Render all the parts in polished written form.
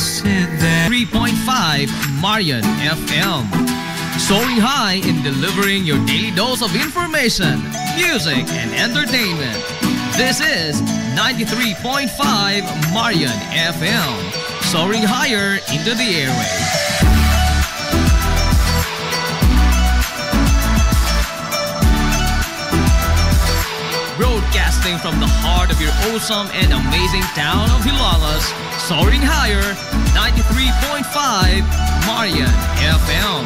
said that 3.5 Marian FM. Soaring high in delivering your daily dose of information, music, and entertainment. This is 93.5 Marian FM. Soaring higher into the airwaves. Broadcasting from the heart of your awesome and amazing town of Hilalas, soaring higher, 93.5 Marian FM.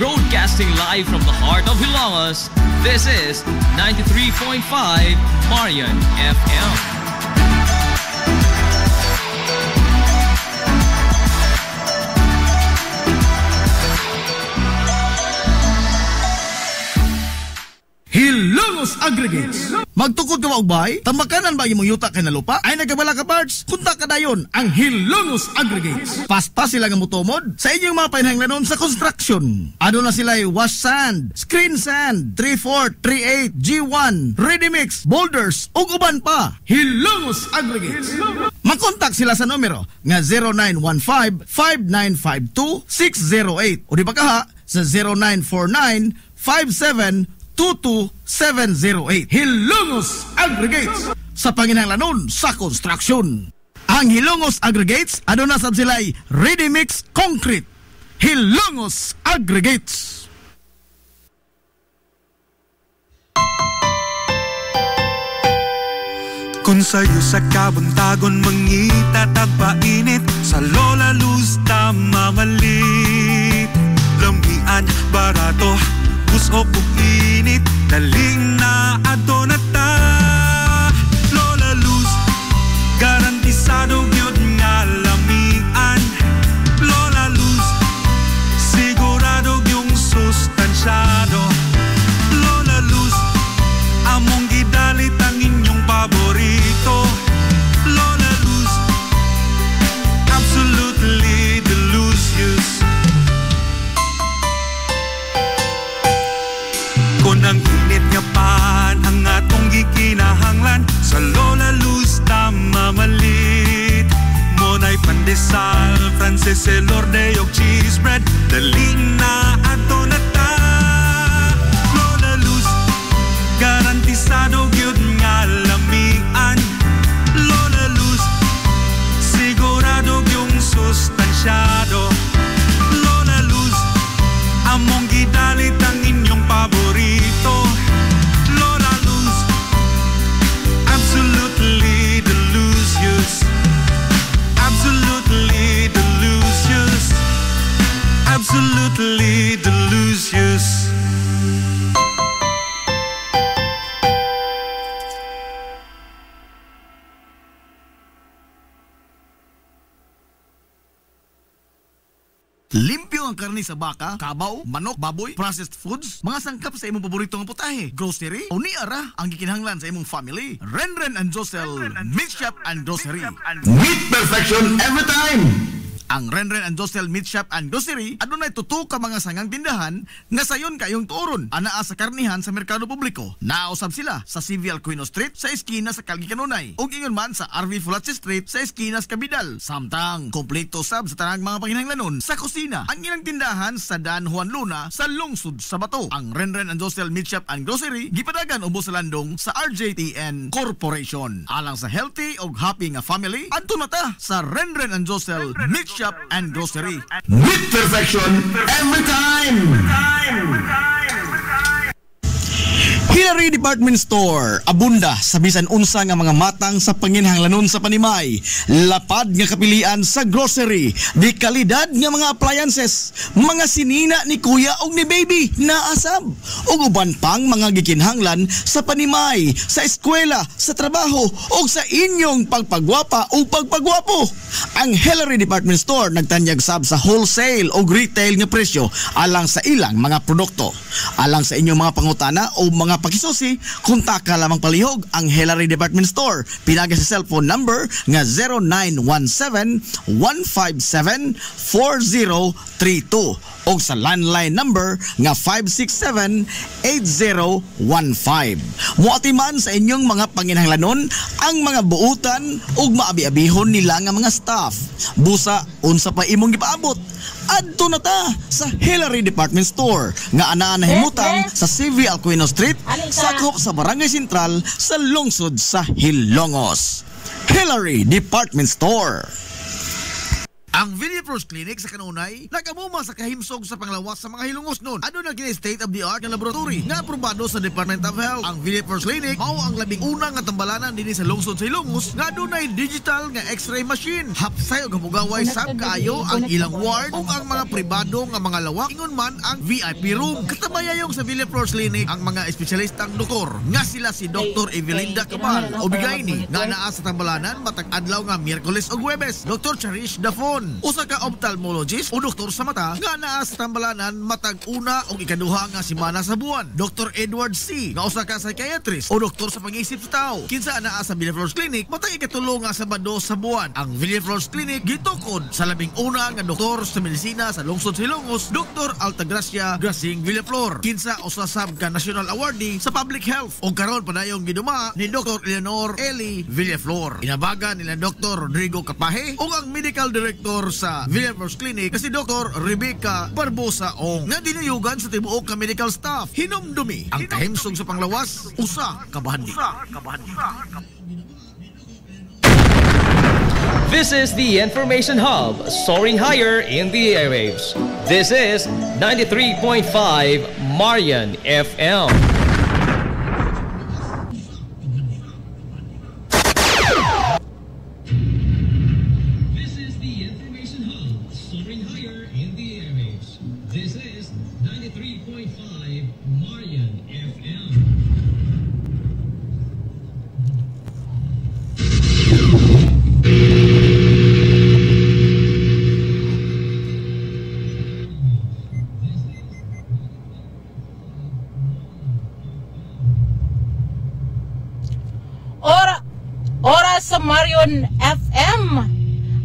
Broadcasting live from the heart of Hilalas, this is 93.5 Marian FM. Hilongos Aggregates. Magtukod ka ba og bay? Tamakanan ba imong yuta kay na lupa? Ay nagabala ka parts? Kunta ka dayon ang Hilongos Aggregates. Pasta sila nga motomod sa inyong mga panahanglanon sa construction. Ano na sila wash sand, screen sand, 3/4, 3/8, G1, ready mix, boulders ug uban pa. Hilongos Aggregates. Makontak sila sa numero nga 0915-5952-608 o di ba kaha sa 0949-5722-708. Hilongos Aggregates sa panginahanglanon sa construction. Ang Hilongos Aggregates aduna sab sila'y ready mix concrete. Hilongos Aggregates. Kung sa'yo sa kabuntagon mangita tagpainit, sa Lola Luz mamalit. Lamian, barato, puso ug init, daling na adto na ta. Lola Luz, garantisado gyud nga lamian. Lola Luz, sigurado yung sustansyado. Lola Luz, among gidalit ang inyong paborito. Lola Luz, absolutely delicious. Kung ang init nga pan ang atong gikinahanglan, sa Lola Luz mamalit. Monay pandesal, Frances Elorde og cheese bread, dali na ato na ta. Lola Luz, garantisado gyud nga lamian. Lola Luz, sigurado yung sustansyado. Lola Luz, among gidalit ang inyong paborito. Lola Luz, absolutely delicious. Absolutely delicious. Absolutely delicious. Limpyo ang karne sa baka, kabaw, manok, baboy, processed foods, mga sangkap sa imong paborito nga putahe, grocery, o ni ara ang gikinahanglan sa imong family. Renren and Josel Meat Shop and Grocery. Meat perfection every time! Ang Renren and Josel Meat Shop and Grocery adunay tuto ka mga sangang tindahan nga sayon kayong tuoron anaa sa karnihan sa merkado publiko. Nausab sila sa CVL Quino Street sa eskina sa Calgary Kanunay ug ingon man sa RV Fulache Street sa eskina sa Cabidal. Samtang kompleto sab sa tanang mga panginahanglanon sa kusina ang ilang tindahan sa Dan Juan Luna sa lungsod sa Bato. Ang Renren and Josel Meat Shop and Grocery gipadagan ubos sa landong sa RJTN Corporation. Alang sa healthy ug happy nga family, adto na ta sa Renren and Josel Meat Shop and Grocery. Meat perfection every time! Hillary Department Store, abunda sa bisan unsa nga mga matang sa panginahanglanon sa panimay, lapad nga kapilian sa grocery, di kalidad nga mga appliances, mga sinina ni kuya ug ni baby naasab, ug uban pang mga gikinahanglan sa panimay, sa eskwela, sa trabaho ug sa inyong pagpagwapa ug pagpagwapo. Ang Hillary Department Store nagtanyag sab sa wholesale ug retail nga presyo alang sa ilang mga produkto. Alang sa inyong mga pangutana o mga mga pakisusi, kontak ka lamang palihog ang Hillary Department Store. Pinagi sa cellphone number nga 0917-157-4032 o sa landline number nga 567-8015. Muatiman sa inyong mga panginahanglanon ang mga buutan ug maabi-abihon nila nga mga staff. Busa unsa pa imong gipaabot? Adto na ta sa Hillary Department Store nga anaa na himutang sa CV Alcuino Street, sakop sa Barangay Sentral sa lungsod sa Hilongos. Hillary Department Store. Ang Villa First Clinic sa kanunay nagamuma sa kahimsog sa panglawas sa mga Hilongos noon. Ano na kini state of the art nga laboratory nga aprobado sa Department of Health. Ang Villa First Clinic mao ang labing una nga tambalanan dinhi sa lungsod sa Hilongos nga adunay digital nga X-ray machine. Hapsay ug hamugaway sab kaayo ang ilang ward ug ang mga pribado nga mga lawak ingon man ang VIP room. Katabayayong sa Villa First Clinic ang mga espesyalistang doktor nga sila si Dr. Evelinda Cabal o Bigayni nga naa sa tambalanan matag adlaw nga Miyerkules ug Huwebes. Dr. Cherish Dafon, usa ka ophthalmologist o doktor sa mata nga naa sa tambalanan matag una o ikaduha nga semana sa buwan. Dr. Edward C. nga usa ka psychiatrist o doktor sa pag-iisip sa tao. Kinsa naa sa Villa Flores Clinic matag ikatulo nga Sabado sa buwan. Ang Villa Flores Clinic gitukod sa labing una nga doktor sa medisina sa lungsod sa Hilongos, Dr. Altagracia Grasing Villaflor. Kinsa usa sab ka national awardee sa public health o karon padayong giduma ni Dr. Eleanor Eli Villaflor. Inabagan nila Dr. Rodrigo Capaje o ang medical director sa Villa First Clinic kasi Dr. Rebecca Barbosa Ong nga dinayugan sa tibuok ka medical staff. Hinumdumi ang kahimsog sa panglawas, usa ka bahandi. This is the Information Hub, soaring higher in the airwaves. This is 93.5 Marian FM. Sa Marion FM,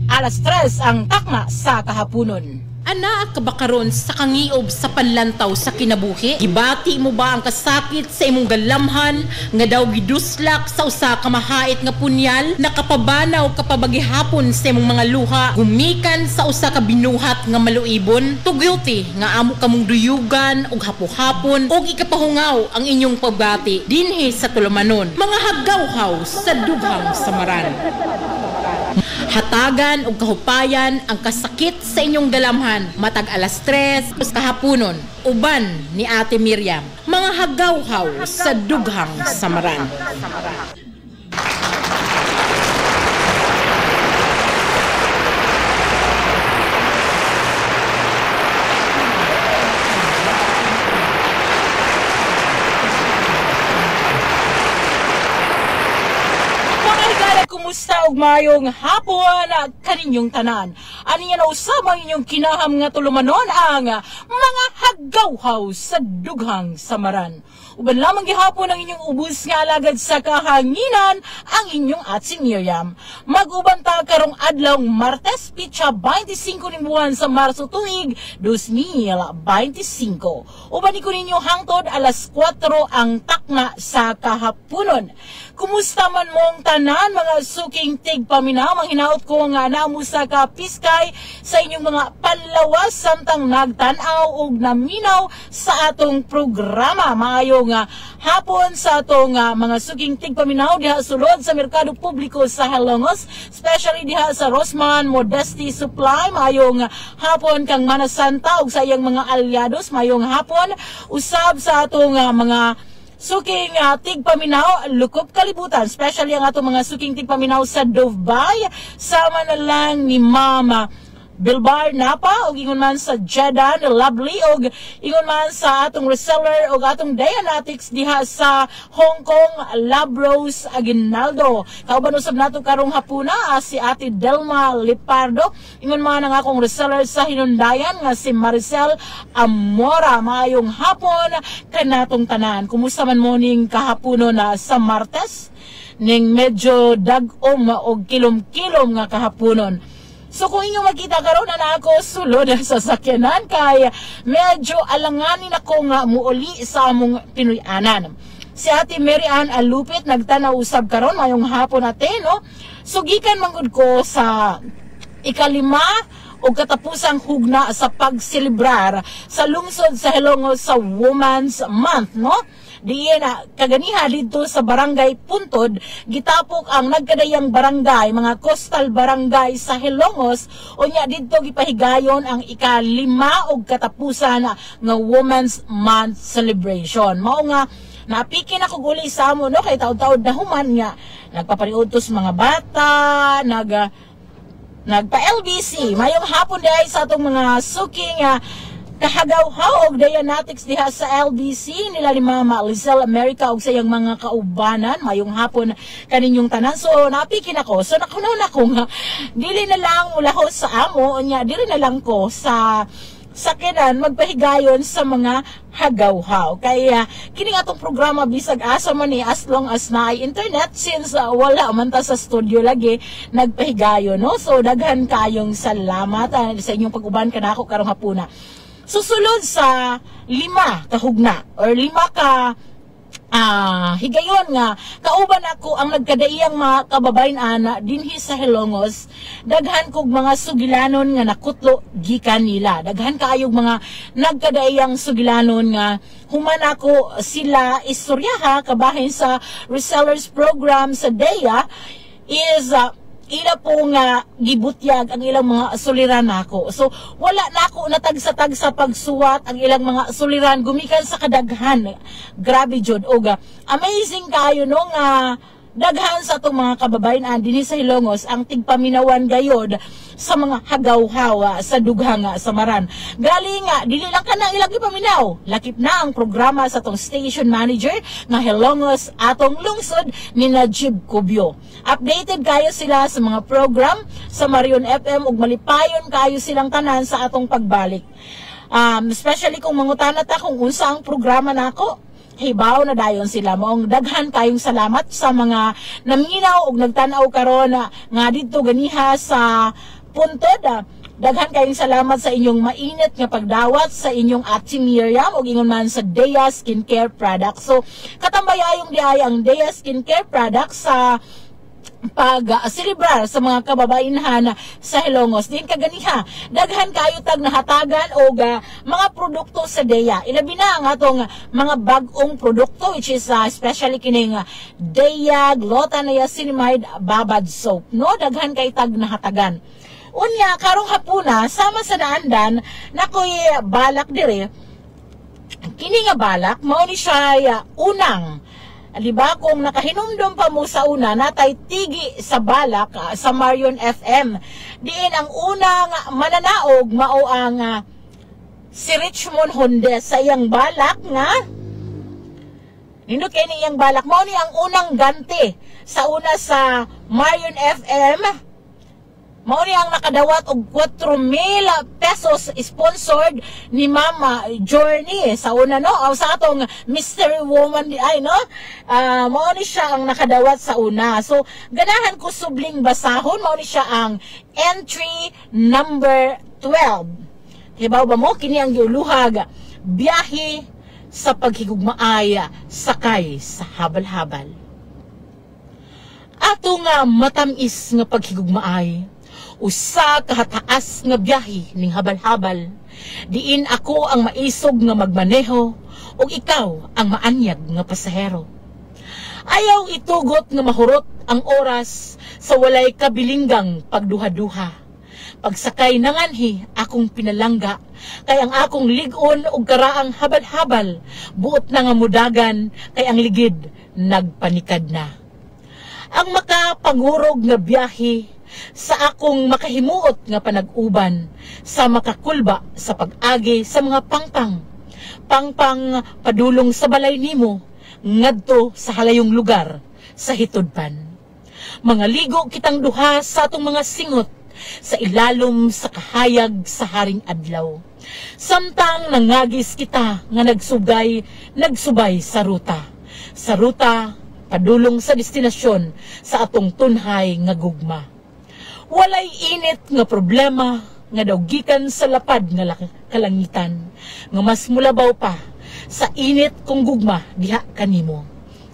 alas 3 ang takna sa kahaponon. Ana ka ba karon sa kangiob sa panlantaw sa kinabuhi? Gibati mo ba ang kasakit sa imong galamhan nga daw giduslak sa usa ka mahait nga punyal? Nakapabanaw ka pa bagihapon sa imong mga luha gumikan sa usa ka binuhat nga maluibon? Tugilty nga amo kamong duyugan og hapo-hapon og ikapahungaw ang inyong pagbati dinhi sa tulumanon. Mga haggawhaw sa dughang samaran. Hatagan og kahupayan ang kasakit sa inyong galamhan matag alas 3 kahaponon uban ni Ate Miriam. Mga haggawhaw sa dughang samaran. Kumusta og mayong hapon kaninyong tanan. Ani nga usab ang inyong kinaham nga tulumanon ang mga haggawhaw sa dughang samaran. Uban lamang gihapon ang inyong ubos nga alagad sa kahanginan ang inyong Ate Miriam. Mag-uban ta karong adlaw Martes pitsa 25 ning buwan sa Marso tuig 2025. Uban ko ninyo hangtod alas 4 ang takna sa kahaponon. Kumusta man mong tanan mga suking tigpaminaw? Manghinaot ko nga namo sa kapiskay sa inyong mga panlawas samtang nagtanaw og naminaw sa atong programa. Maayong hapon sa atong mga suking tigpaminaw diha sulod sa merkado publiko sa Hilongos, especially diha sa Rosman Modesty Supply. Maayong hapon kang Manasanta ug sa iyang mga alyados. Maayong hapon usab sa atong mga suking tigpaminaw lukop kalibutan, especially ang atong mga suking tigpaminaw sa Dovbay. Sama na lang ni Mama Bilbar, Napa, o ingon man sa Jeddah, Lovely, o ingon man sa atong reseller o atong Dianetics diha sa Hong Kong, Labros, Aguinaldo. Kauban usab nato karong hapuna si Ate Delma Lipardo, ingon man ang akong reseller sa Hinundayan nga si Maricel Amora. Maayong hapon kanatong tanan. Kumusta man mo ning kahapono na sa Martes? Ning medyo dag-om o kilom-kilom nga kahaponon. So kung inyo makita karon na ako sulod sa sakyanan kay medyo alanganin ako nga muuli sa among Pinoyanan. Si Ate Mary Ann Alupit nagtanaw usab karon mayong hapon natin, no? So gikan manggod ko sa ikalima o katapusang hugna sa pagselebrar sa lungsod sa Hilongos sa Women's Month, no? Diyan kaganiha dito sa barangay Puntod, gitapok ang nagkadayang barangay, mga coastal barangay sa Hilongos, unya dito gipahigayon ang ikalima og katapusan nga Women's Month celebration. Mao nga napikin ako guli sa amo, no, kay taud-taud na human nga nagpapariutos mga bata, nagpa-LBC. Mayong hapon dahil sa atong mga suking kahagaw-haw og Dianetics diha sa LBC nila ni Mama Lizelle America og sayang mga kaubanan. Mayong hapon kaninyong tanan. So napikin ako. So nakunaw na ko nga dili na lang mulahos sa amo nya dili na lang ko sa sakinan magpahigayon sa mga hagaw-haw. Kaya kining atong programa bisag asa man ni as long as naay internet since wala man ta sa studio lagi nagpahigayon, no? So daghan kayong salamat sa inyong pag-uban kanako karong hapuna. Susulod sa 5 ka hugna or 5 ka higayon nga kauban ako ang nagkadaiyang mga kababayan dinhi sa Hilongos. Daghan kog mga sugilanon nga nakutlo gikan nila. Daghan kaayog mga nagkadaiyang sugilanon nga human ako sila istoryaha kabahin sa resellers program sa DEA is ila po nga gibutyag ang ilang mga suliran nako. So wala nako natagsa-tag sa pagsuwat ang ilang mga suliran gumikan sa kadaghan. Grabe jud og amazing kayo no nga daghan sa itong mga kababayan dinhi sa Hilongos ang tigpaminawan gayod sa mga hagaw-hawa sa dughang samaran. Galing dili lang kanang ilang gipaminaw. Lakip na ang programa sa itong station manager nga Hilongos atong lungsod ni Najib Cubio. Updated kayo sila sa mga program sa Marion FM ug malipayon kayo silang tanan sa atong pagbalik. Especially kung mangutana ta kung unsa ang programa nako. Hibaw na dayon sila. Maong daghan kayong salamat sa mga naminaw ug nagtanaw karon nga dito ganiha sa Puntod. Daghan kayong salamat sa inyong mainit nga pagdawat sa inyong Ate Miriam ug ingon man sa DEA Skincare Products. So katambayayong diay ang DEA Skincare Products sa pag-celebrar sa mga kababainhan sa Hilongos. Din kaganiha, daghan kayo tag nahatagan og mga produkto sa DEA. Ilabi na ang atong mga bag-ong produkto which is especially kining DEA Glutathione Babad Soap. No, daghan kay tag nahatagan. Unya karong hapuna sama sa daandan nakoy balak dire. Kini nga balak mao ni siya unang diba, kung nakahinumdum pa mo sa una, natay tigi sa balak sa Marion FM. Diin ang unang mananaog, mao ang si Richmond Hondes sa iyang balak nga. Nindot kayo ni iyang balak. Mao ni ang unang ganti sa una sa Marion FM. Mao ni ang nakadawat og 4,000 pesos sponsored ni Mama Journey sa una, no, o sa atong mystery woman di ay, no, mao ni siya ang nakadawat sa una. So ganahan ko subling basahon. Mao ni siya ang entry number 12. Hibaw ba mo kini ang giuluhag biyahe sa paghigugmaay sakay sa habal-habal. Ato nga matamis nga paghigugmaay usa kahataas nga biyahe ning habal-habal. Diin ako ang maisog nga magmaneho ug ikaw ang maanyag nga pasahero. Ayaw itugot nga mahurot ang oras sa walay kabilinggang pagduha-duha. Pagsakay nanganhi akong pinalangga kay ang akong ligon ug karaang habal-habal buot na nga mudagan kay ang ligid nagpanikad na. Ang makapangurog nga biyahe sa akong makahimuot nga panag-uban, sa makakulba sa pag-agi sa mga pangpang. Pangpang padulong sa balay nimo, ngadto sa halayong lugar, sa hitudpan. Mga ligo kitang duha sa atong mga singot, sa ilalom sa kahayag sa haring adlaw. Samtang nangagis kita nga nagsubay sa ruta. Sa ruta, padulong sa destinasyon sa atong tunhay nga gugma. Walay init nga problema nga daw gikan sa lapad nga kalangitan, nga mas mulabaw pa sa init kong gugma diha kanimo.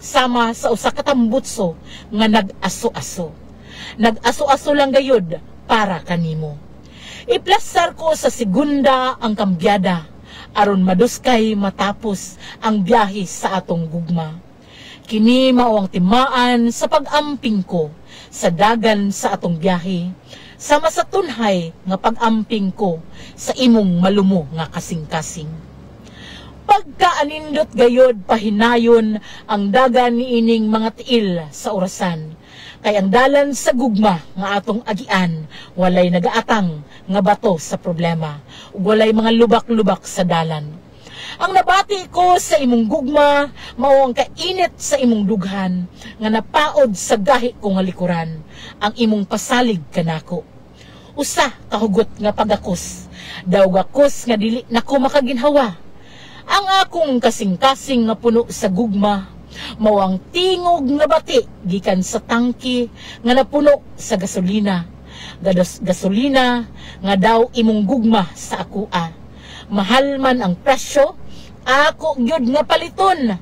Sama sa usa ka tambutso nga nag-aso-aso. Nag-aso-aso lang gayud para kanimo. Iplastar ko sa segunda ang kambyada aron maduskay matapos ang biyahe sa atong gugma. Kini mao ang timaan sa pag-amping ko sa dagan sa atong biyahe, sama sa tunhay nga pag-amping ko sa imong malumo nga kasing-kasing. Pagkaanindot gayod pahinayon ang dagan niining mga tiil sa orasan, kay ang dalan sa gugma nga atong agian, walay nagaatang nga bato sa problema, ug walay mga lubak-lubak sa dalan. Ang nabati ko sa imong gugma, mao ang kainit sa imong dughan, nga napaod sa gahi ko nga likuran, ang imong pasalig kanako. Usa kahugot nga pagakos, daw gakos nga dili nako makaginhawa. Ang akong kasing-kasing nga puno sa gugma, mao ang tingog nga bati gikan sa tangki nga napuno sa gasolina. Gasolina nga daw imong gugma sa akua. Mahal man ang presyo, ako gyud nga paliton.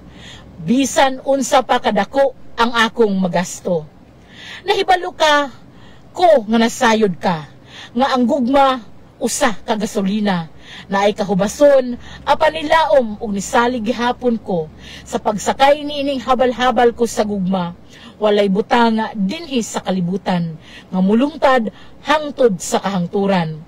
Bisan unsa pa kadako ang akong magasto. Nahibalo ka ko nga nasayod ka, nga ang gugma usa ka gasolina. Naay kahubason, apanilaom ug nisalig gihapon ko sa pagsakay niining habal-habal ko sa gugma. Walay butanga dinhi sa kalibutan, nga mulungtad hangtod sa kahangturan.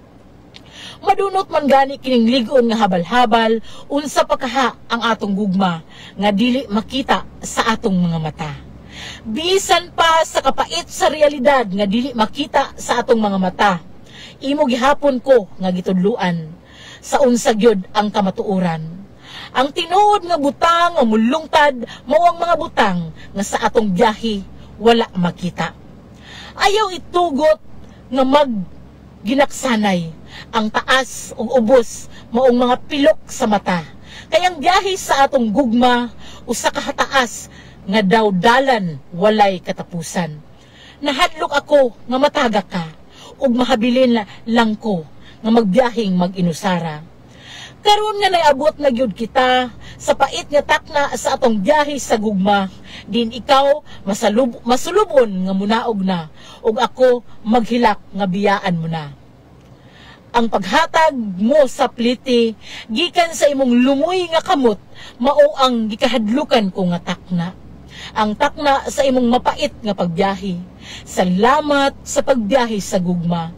Madunot man gani kining ligon nga habal-habal, unsa pa kaha ang atong gugma, nga dili makita sa atong mga mata. Bisan pa sa kapait sa realidad nga dili makita sa atong mga mata, imo gihapon ko nga gitudluan. Sa unsa gyud ang kamatuoran. Ang tinuod nga butang nga mulungtad mao ang mga butang nga sa atong biyahe wala makita. Ayaw itugot nga ginaksanay ang taas ug ubos maong mga pilok sa mata. Kay ang biyahe sa atong gugma usa ka hataas nga daw dalan walay katapusan. Nahadlok ako nga mataga ka ug mahabilin lang ko nga magbiyaheng mag-inusara. Karon nga naabot na gyud kita sa pait nga takna sa atong biyahe sa gugma, din ikaw masulubon nga munaog na, ug ako maghilak nga biyaan mo na. Ang paghatag mo sa pliti, gikan sa imong lumoy nga kamot, mao ang gikahadlukan ko nga takna. Ang takna sa imong mapait nga pagbiyahe. Salamat sa pagbiyahe sa gugma.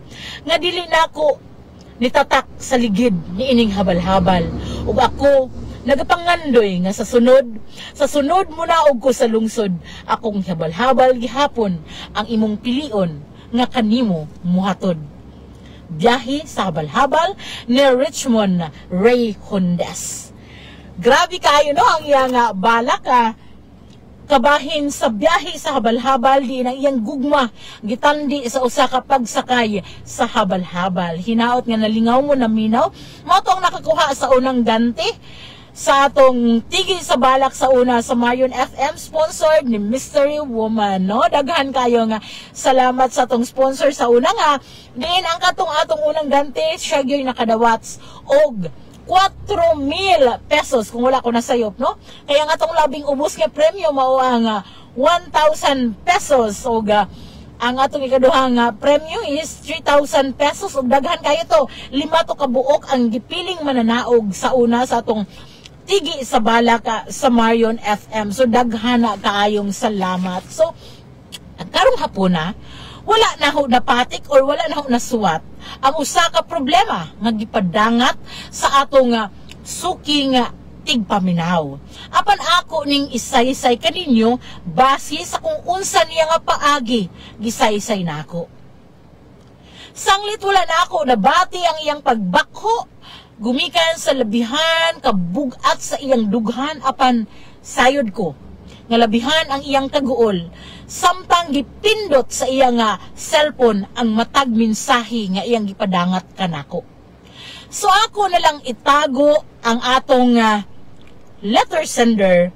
Nga dili nako nitatak sa ligid ni ining habal-habal, ug ako nagapangandoy nga sa sunod munaog ko sa lungsod, akong habal-habal gihapon ang imong pilion nga kanimo muhatod. Biyahe sa habal-habal ni Richmond Ray Hondes. Grabe kayo no ang iyang balak kabahin sa biyahe sa habal-habal, di na iyang gugma gitandi sa usa ka pagsakay sa habal-habal. Hinaot nga nalingaw mo na minaw, mao to ang nakakuha sa unang ganti sa atong tigi sa balak sa una sa Marion FM, sponsored ni Mystery Woman, no? Daghan kayo nga salamat sa atong sponsor sa una nga. Din ang atong unang ganti siya gyud nakadawats og 4,000 pesos kung wala ko nasayop, no? Kaya nga itong labing ubos nga premyo mao ang 1,000 pesos o ang atong ikaduhang premyo is 3,000 pesos ug daghan kayo to. 5 to kabuok ang gipiling mananaog sa una sa atong tigi sa balak sa Marion FM. So daghana kaayong salamat. So karong hapon wala na ho napatik or wala na ho nasuwat ang usa ka problema nga gipadangat sa atong suking tigpaminaw. Apan ako ning isaysay kaninyo base sa kung unsa niya nga paagi gisaysay nako. Sanglit wala na ako nabati ang iyang pagbakho, gumikan sa labihan kabugat sa iyang dughan apan sayod ko nga labihan ang iyang kaguol, samtang gipindot sa iyang cellphone ang matag mensahe nga iyang gipadangat kanako. So ako na lang itago ang atong letter sender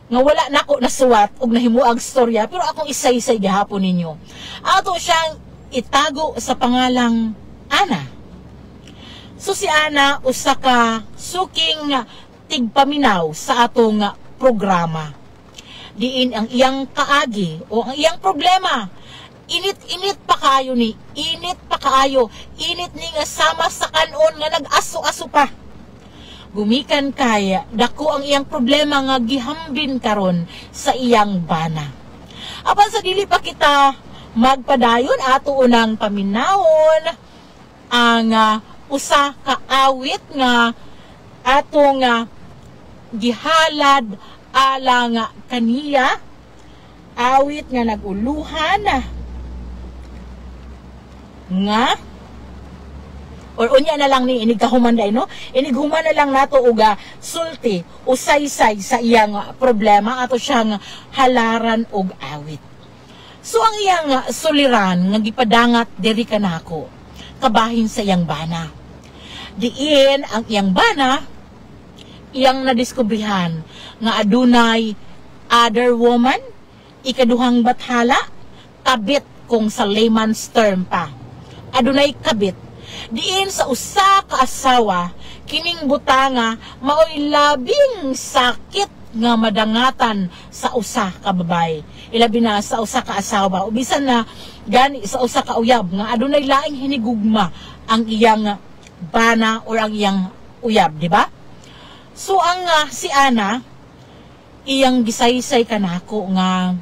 nga wala nako nasuwat og nahimuag storya, pero akong isaysay gihapon ninyo. Ato siyang itago sa pangalang Ana. So si Ana usa ka suking tigpaminaw sa atong programa. Diin ang iyang kaagi o ang iyang problema. Init pa kayo ni, init ni nga sama sa kanon nga nag-aso-aso pa. Gumikan kaya dako ang iyang problema nga gihambin karon sa iyang bana. Apan sa dili pa kita magpadayon, ato unang paminawon ang usa ka awit nga atong gihalad alang kaniya, awit nga naguluhan nga or unya na lang ni inigkahuman day, no? Inighuman na lang nato og sulti usaysay sa iyang problema ato siyang halaran og awit. So ang iyang suliran nga gipadangat diri kanako kabahin sa iyang bana. Diin ang iyang bana iyang nadiskubrihan nga adunay other woman, ikaduhang bathala, kabit kung sa layman's term pa. Adunay kabit. Diin sa usa ka asawa, kining butanga maoy labing sakit nga madangatan sa usa ka babay. Ilabi na sa usa ka asawa, o bisan na gani sa usa ka uyab nga adunay laing hinigugma ang iyang bana or ang iyang uyab, di ba? So ang si Ana iyang gisaysay kanako nga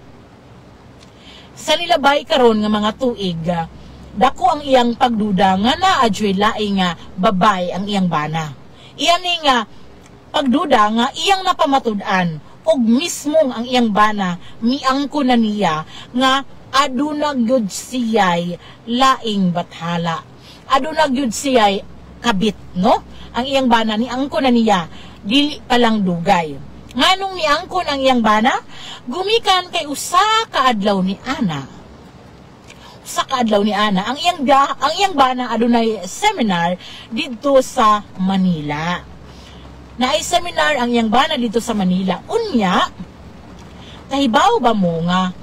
sa nilabay karon nga mga tuig, dako ang iyang pagduda nga naadyoy laing babay ang iyang bana. Iyan ni nga pagduda nga iyang napamatud-an og mismong ang iyang bana miangko na niya nga aduna gyud siyay laing bathala. Aduna gyud siyay kabit, no? Ang iyang bana ni angko na niya dili pa lang dugay. Nganong ni angkon ang iyang bana? Gumikan kay usa ka adlaw ni Ana. Usa ka adlaw ni Ana, ang iyang bana adunay seminar didto sa Manila. Naay seminar ang iyang bana dito sa Manila. Unya, kahibaw ba mo nga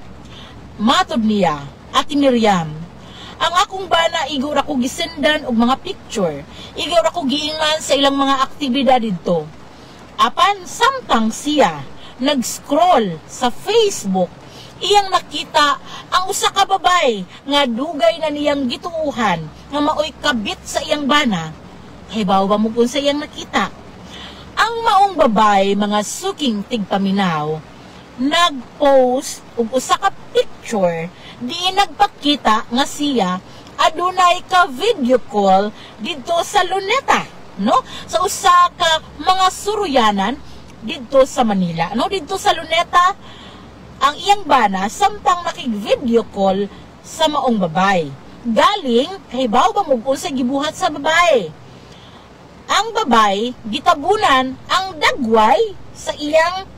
matod niya, Ate Miriam, ang akong bana igor ako gisendan og mga picture, igor ako giingan sa ilang mga aktibidad dito. Apan samtang siya nag-scroll sa Facebook, iyang nakita ang usa ka babay nga dugay na niyang gituuhan nga maoy kabit sa iyang bana. Hibaw ba mo kung sa iyang nakita? Ang maong babay, mga suking tigpaminaw, nag-post og usa ka picture di nagpakita nga siya adunay ka video call dito sa Luneta, no? Sa usa ka mga suruyanan dito sa Manila, no? Dito sa Luneta ang iyang bana samtang nakig-video call sa maong babay. Galing kahibaw ba mo kung sa gibuhat sa babay? Ang babay gitabunan ang dagway sa iyang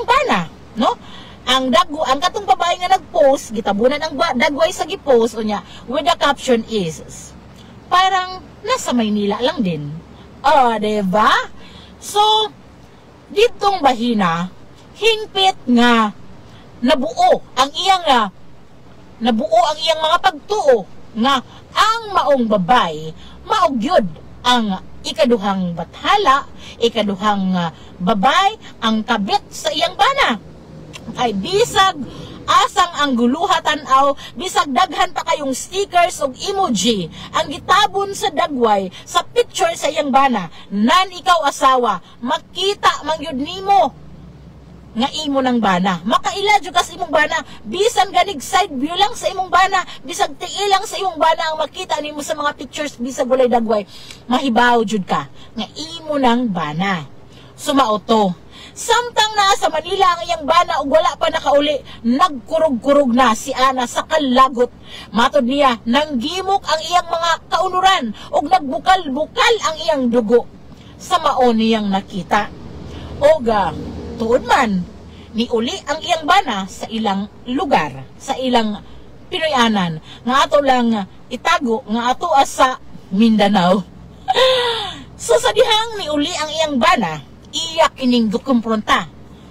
bana, no? Ang katong babae nga nag-post, gitabunan ang dagway sa gi-post unya with the caption is parang nasa Maynila lang din. Oh, diba? So, ditong bahina, hingpit nga nabuo ang iyang mga pagtuo nga ang maong babay maogyod ang ikaduhang bathala, ikaduhang babay, ang kabit sa iyang bana. Ay bisag asang ang guluhatan aw, bisag daghan pa kayong stickers o emoji ang gitabon sa dagway sa picture sa iyang bana, nan ikaw asawa makita mangyud nimo nga imo ng bana, makaila jud ka sa imong bana, bisan ganig side view lang sa imong bana, bisag tiil lang sa imong bana ang makita nimo sa mga pictures, bisag walay dagway, mahibaw jud ka nga imo ng bana. Sumauto Samtang naa sa Manila ang iyang bana ug wala pa nakauli, nagkurog-kurog na si Ana sa kalagot. Matod niya, nanggimok ang iyang mga kaunuran ug nagbukal-bukal ang iyang dugo sa mao niyang nakita. Oga, tuod man, niuli ang iyang bana sa ilang lugar, sa ilang Pinoyanan, nga ato lang itago, nga ato sa Mindanao. So sa dihang niuli ang iyang bana, iyak ining dukumpronta.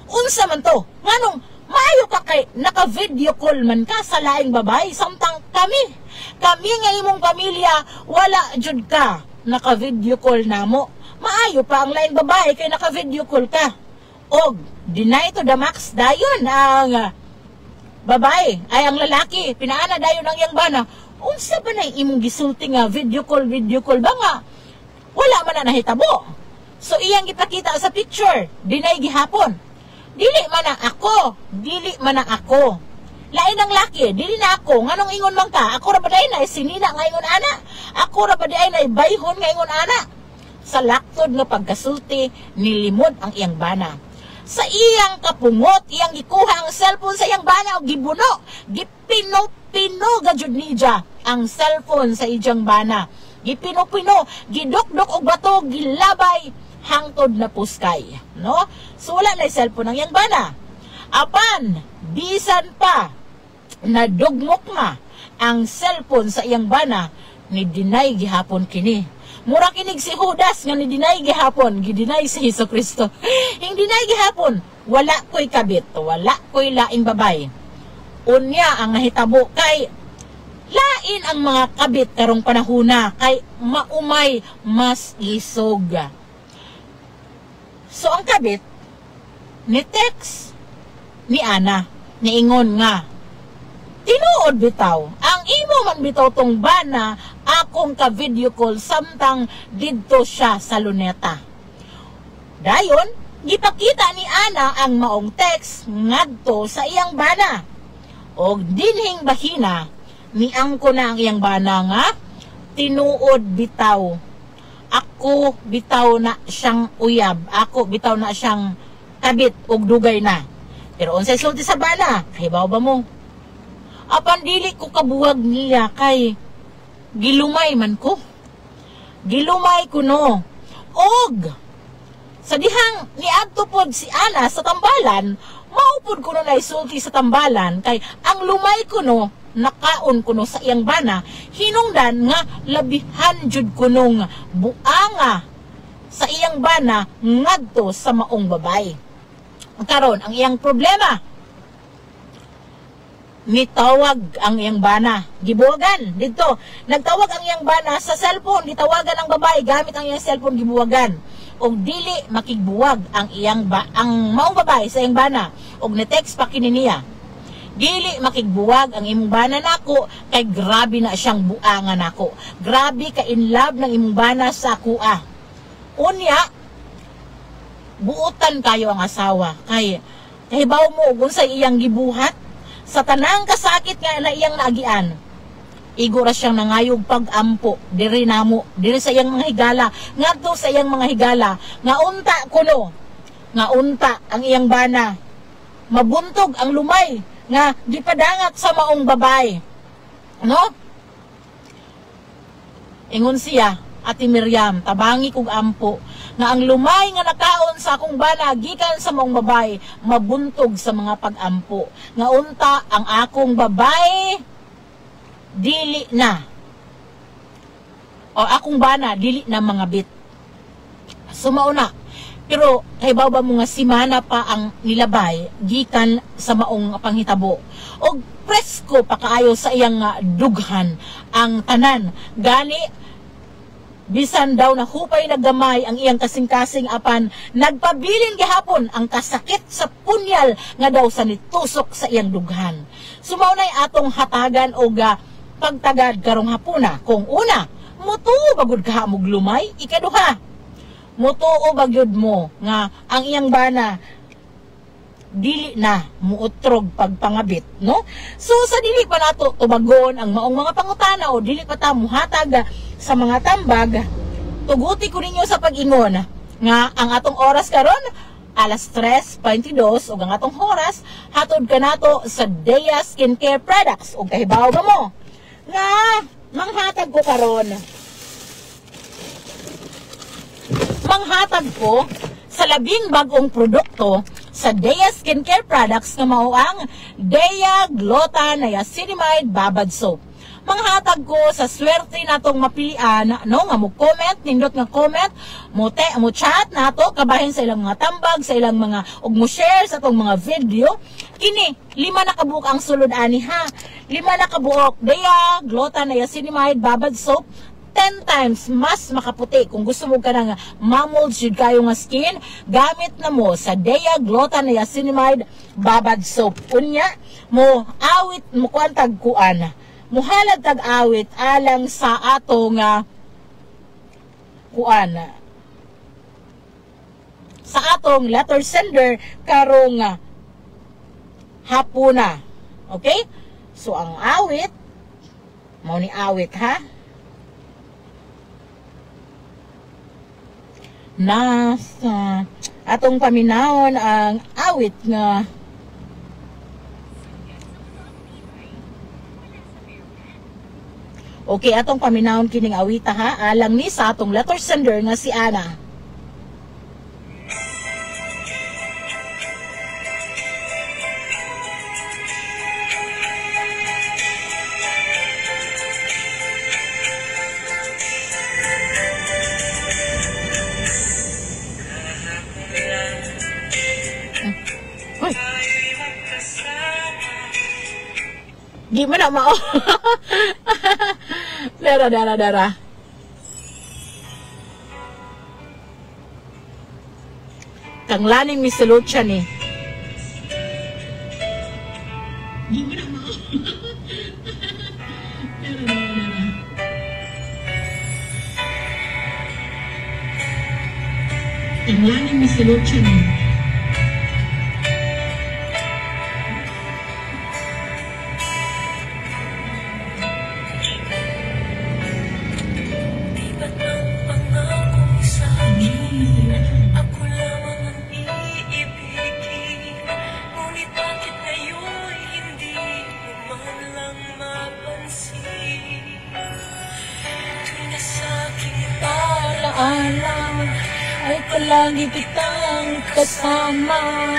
Unsa man to? Nganong maayo ka kay naka-video call man ka sa laing babae samtang kami nga imong pamilya wala jud ka naka-video call namo. Maayo pa ang laing babae kay naka-video call ka. Og deny to the max dayon ang babae ay ang lalaki pinaana dayon ang iyang bana. Unsa ba na imong gisulti nga video call ba nga wala man na nahitabo? So iyang gipakita sa picture, dinay gihapon. Dili man na ako. Lain ang laki, dili na ako. Nganong ingon man ka? Ako ra ba day na sinina nga ingon ana? Ako ra ba day na bayhon nga ingon ana? Sa laktod nga pagkasulti, nilimod ang iyang bana. Sa iyang kapungot, iyang gikuha ang cellphone sa iyang bana o gibuno. Gipino gajud niya ang cellphone sa iyang bana. Gipino, gidok-dok og bato, gilabay hangtod na puskay, no? So wala na cellphone ng iyang bana. Apan bisan pa nadugmok na ang cellphone sa iyang bana, ni deny gihapon kini. Mura kinig si Judas nga ni deny gihapon, gidinay si Hesukristo. Hing deny gihapon, wala ko'y kabit, wala ko'y laing babay. Unya ang nahitabo kay lain ang mga kabit karong panahuna kay maumay mas isog. So ang kabit ni text ni Ana niingon nga tinuod bitaw ang imo man bitaw tong bana akong ka video call samtang didto siya sa Luneta. Dayon gipakita ni Ana ang maong text ngadto sa iyang bana. Og dinhing bahina niangko na ang iyang bana nga tinuod bitaw ako bitaw na siyang uyab, ako bitaw na siyang kabit og dugay na. Pero unsay sulti sa bana, kahibaw ba mo? Apan dili ko kabuwag niya kay gilumay man ko. Gilumay ko no. Og sa dihang niadto pod si Ana sa tambalan, maupod ko no na isulti sa tambalan kay ang lumay ko no nakaon kuno sa iyang bana, hinungdan nga labihan jud kunong buanga sa iyang bana ngadto sa maong babay. Karon ang iyang problema, nitawag ang iyang bana, gibuwagan dito. Nagtawag ang iyang bana sa cellphone, gitawagan ang babae gamit ang iyang cellphone, gibuwagan. Og dili makigbuwag ang ang maong babae sa iyang bana. Og ni-text pa kini niya, dili makigbuwag ang imong bana nako kay grabe na siyang buangan nako. Grabe ka in love ng imong bana sa kuha. Unya, buutan kayo ang asawa kay kahibaw mo kung sa iyang gibuhat sa tanang kasakit nga na iyang naagian. Igura siyang nangayog pag-ampo diri namo, diri sa iyang mga higala, ngadto sa iyang mga higala, nga unta kuno, nga unta ang iyang bana. Mabuntog ang lumay nga gipadangat sa maong babay. No? Ingon siya, Ate Miriam, tabangi kog ampo, nga ang lumay nga nakaon sa akong bana gikan sa maong babay, mabuntog sa mga pag-ampo. Nga unta ang akong babay dili na. O akong bana dili na mga bit. Sumauna. Pero kaybaw ba mo nga simana pa ang nilabay gikan sa maong panghitabo. Og presko pa kaayo sa iyang dughan ang tanan. Gani bisan daw na hupay naggamay ang iyang kasing-kasing apan nagpabilin gihapon ang kasakit sa punyal nga daw sa nitusok sa iyang dughan. Sumaunay atong hatagan og pagtagad karong hapuna. Kung una, mutuo bagud ka mo glumay, ikaduha, mutuo bagyod mo nga ang iyang bana dili na muutrog pagpangabit, no? So sa dili pa nato tubagon ang maong mga pangutana o dili pa ta muhatag sa mga tambag, tuguti ko ninyo sa pag-ingon nga ang atong oras karon alas 3:22 ug ang atong oras hatod kanato sa Dea Skincare Products ug kahibaw mo nga manghatag ko karon. Manghatag ko sa labing bagong produkto sa Dea Skincare Products nga mao ang Dea Glota Niacinamide Babad Soap. Manghatag ko sa swerte natong mapilian no nga mo comment nindot nga comment mo chat nato kabahin sa ilang mga tambag sa ilang mga ug mo share sa atong mga video kini 5 na kabuok ang sulod ani ha 5 na kabuok Dea Glota Niacinamide Babad Soap 10 times mas makaputi. Kung gusto mo ka nga mamold jud kayo nga skin, gamit na mo sa Dea Glota Niacinamide Babad Soap. Unya mo awit mo kuantag kuan muhalad tag-awit alang sa atong kuan sa atong letter sender karong hapuna. Okay? So ang awit mao ni awit ha. Nasa atong paminawon ang awit nga okay, atong paminahon kining awita ha, alang ni sa atong letter sender nga si Ana. Gimana mau? Darah. Kang laning misulot siya ni. Gimana mau? Darah. Kang laning misulot siya ni. Ay palagi kitang kasama,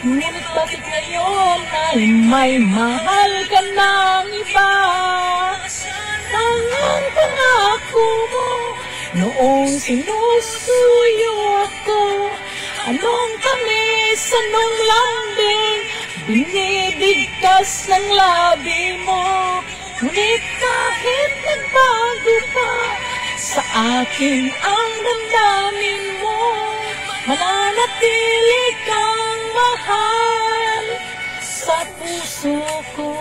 ngunit bakit ngayon ay may mahal ka ng iba? Ang pangako mo noong sinusuyo ako, anong tamis, anong lambing, binibigkas ng labi mo. Ngunit kahit nagbago pa sa akin ang damdamin mo, mananatili kang mahal sa puso ko.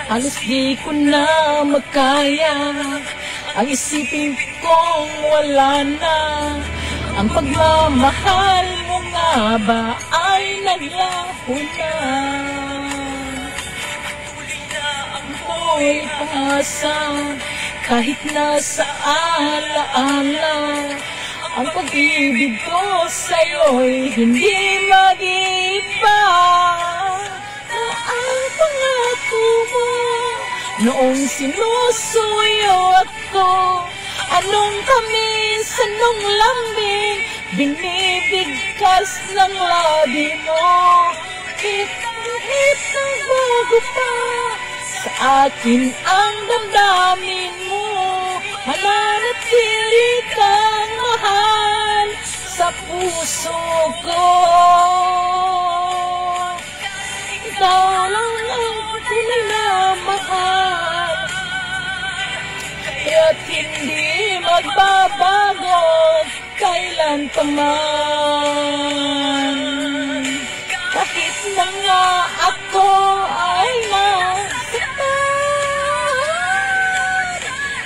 Halos di ko na makaya ang isipin kong wala na. Ang pagmamahal mo nga ba ay naglaho na? Ako'y pangasa kahit nasa alaala. Ang pag-ibig ko sa'yo'y hindi mag-iba. Na ang pangako mo noong sinusuyo ako, anong tamis, anong lambing, binibigkas ng labi mo. Kahit nagbago pa sa akin ang damdamin mo, mananatili kang mahal sa puso ko. Ikaw lang ang tunay na mahal, kaya't hindi magbabago kailan pa man. Kahit na nga ako ay nasaktan,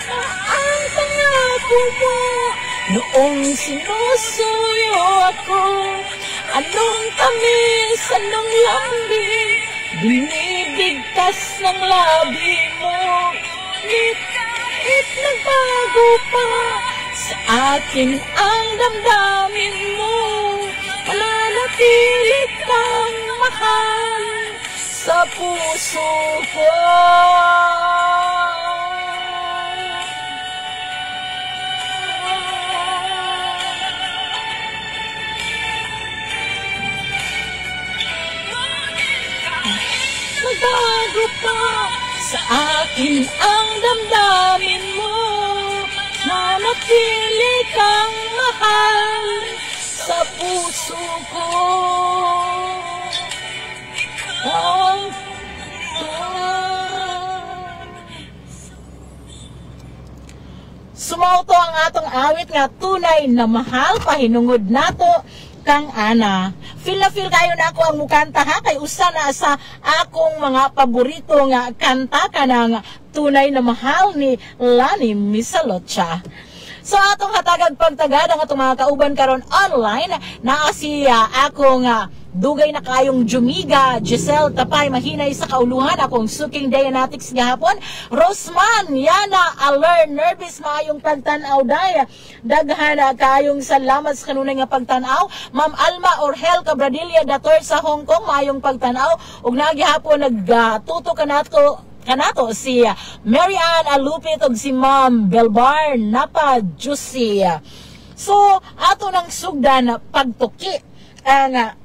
na ang pangako mo noong sinusuyo ako, Anong tamis, anong lambing, binibigkas ng labi mo. Kahit nagbago pa sa akin ang damdamin mo, mananatili kang mahal sa puso ko. Magbago pa sa akin ang damdamin mo, manatili kang mahal sa puso ko. Sumauto ang atong awit nga tunay na mahal, pahinungod nato kang ana. Feel na feel kayo na ako ang mukanta ha, kay usa na sa akong mga paborito nga kanta kanang tunay na mahal ni Lani Misalotcha. So atong hatagag pagtagad ang atong mga kauban karon online na si akong dugay na kayong Jumiga, Giselle Tapay, mahinay sa kauluhan, akong suking Dianetics gahapon, Rosman, Yana, Aler, nervous, maayong pagtanaw, Daya, daghan kayong salamat sa kanunay nga pagtanaw, Ma'am Alma Orhel Cabradilla, Dator sa Hong Kong, maayong pagtanaw, ug nagihapon nagtuto kanato si Mary Ann Alupit ug si Ma'am Belbar Napa Juicy. So ato nang sugdan pagtuki ang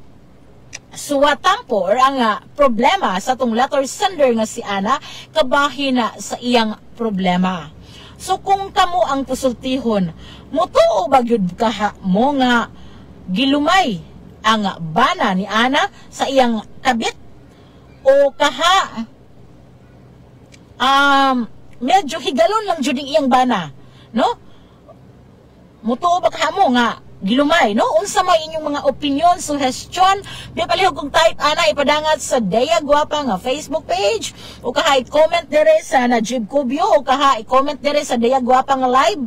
suwatampo or ang problema sa tong letter sender nga si Ana kabahin na sa iyang problema. So kung kamo ang pusultihon, mutuo ba gyud kaha mo nga gilumay ang bana ni Ana sa iyang kabit o kaha medyo higalon lang jud iyang bana, no? Mutuo ba kaha mo nga gilumay, no? Unsa may inyong mga opinion, suggestion, palihog kong type ana ipadangat sa Dea Guapa nga Facebook page o kaha i-comment dire sa Najib Cubio o kaha i-comment dire sa Dea Guapa nga live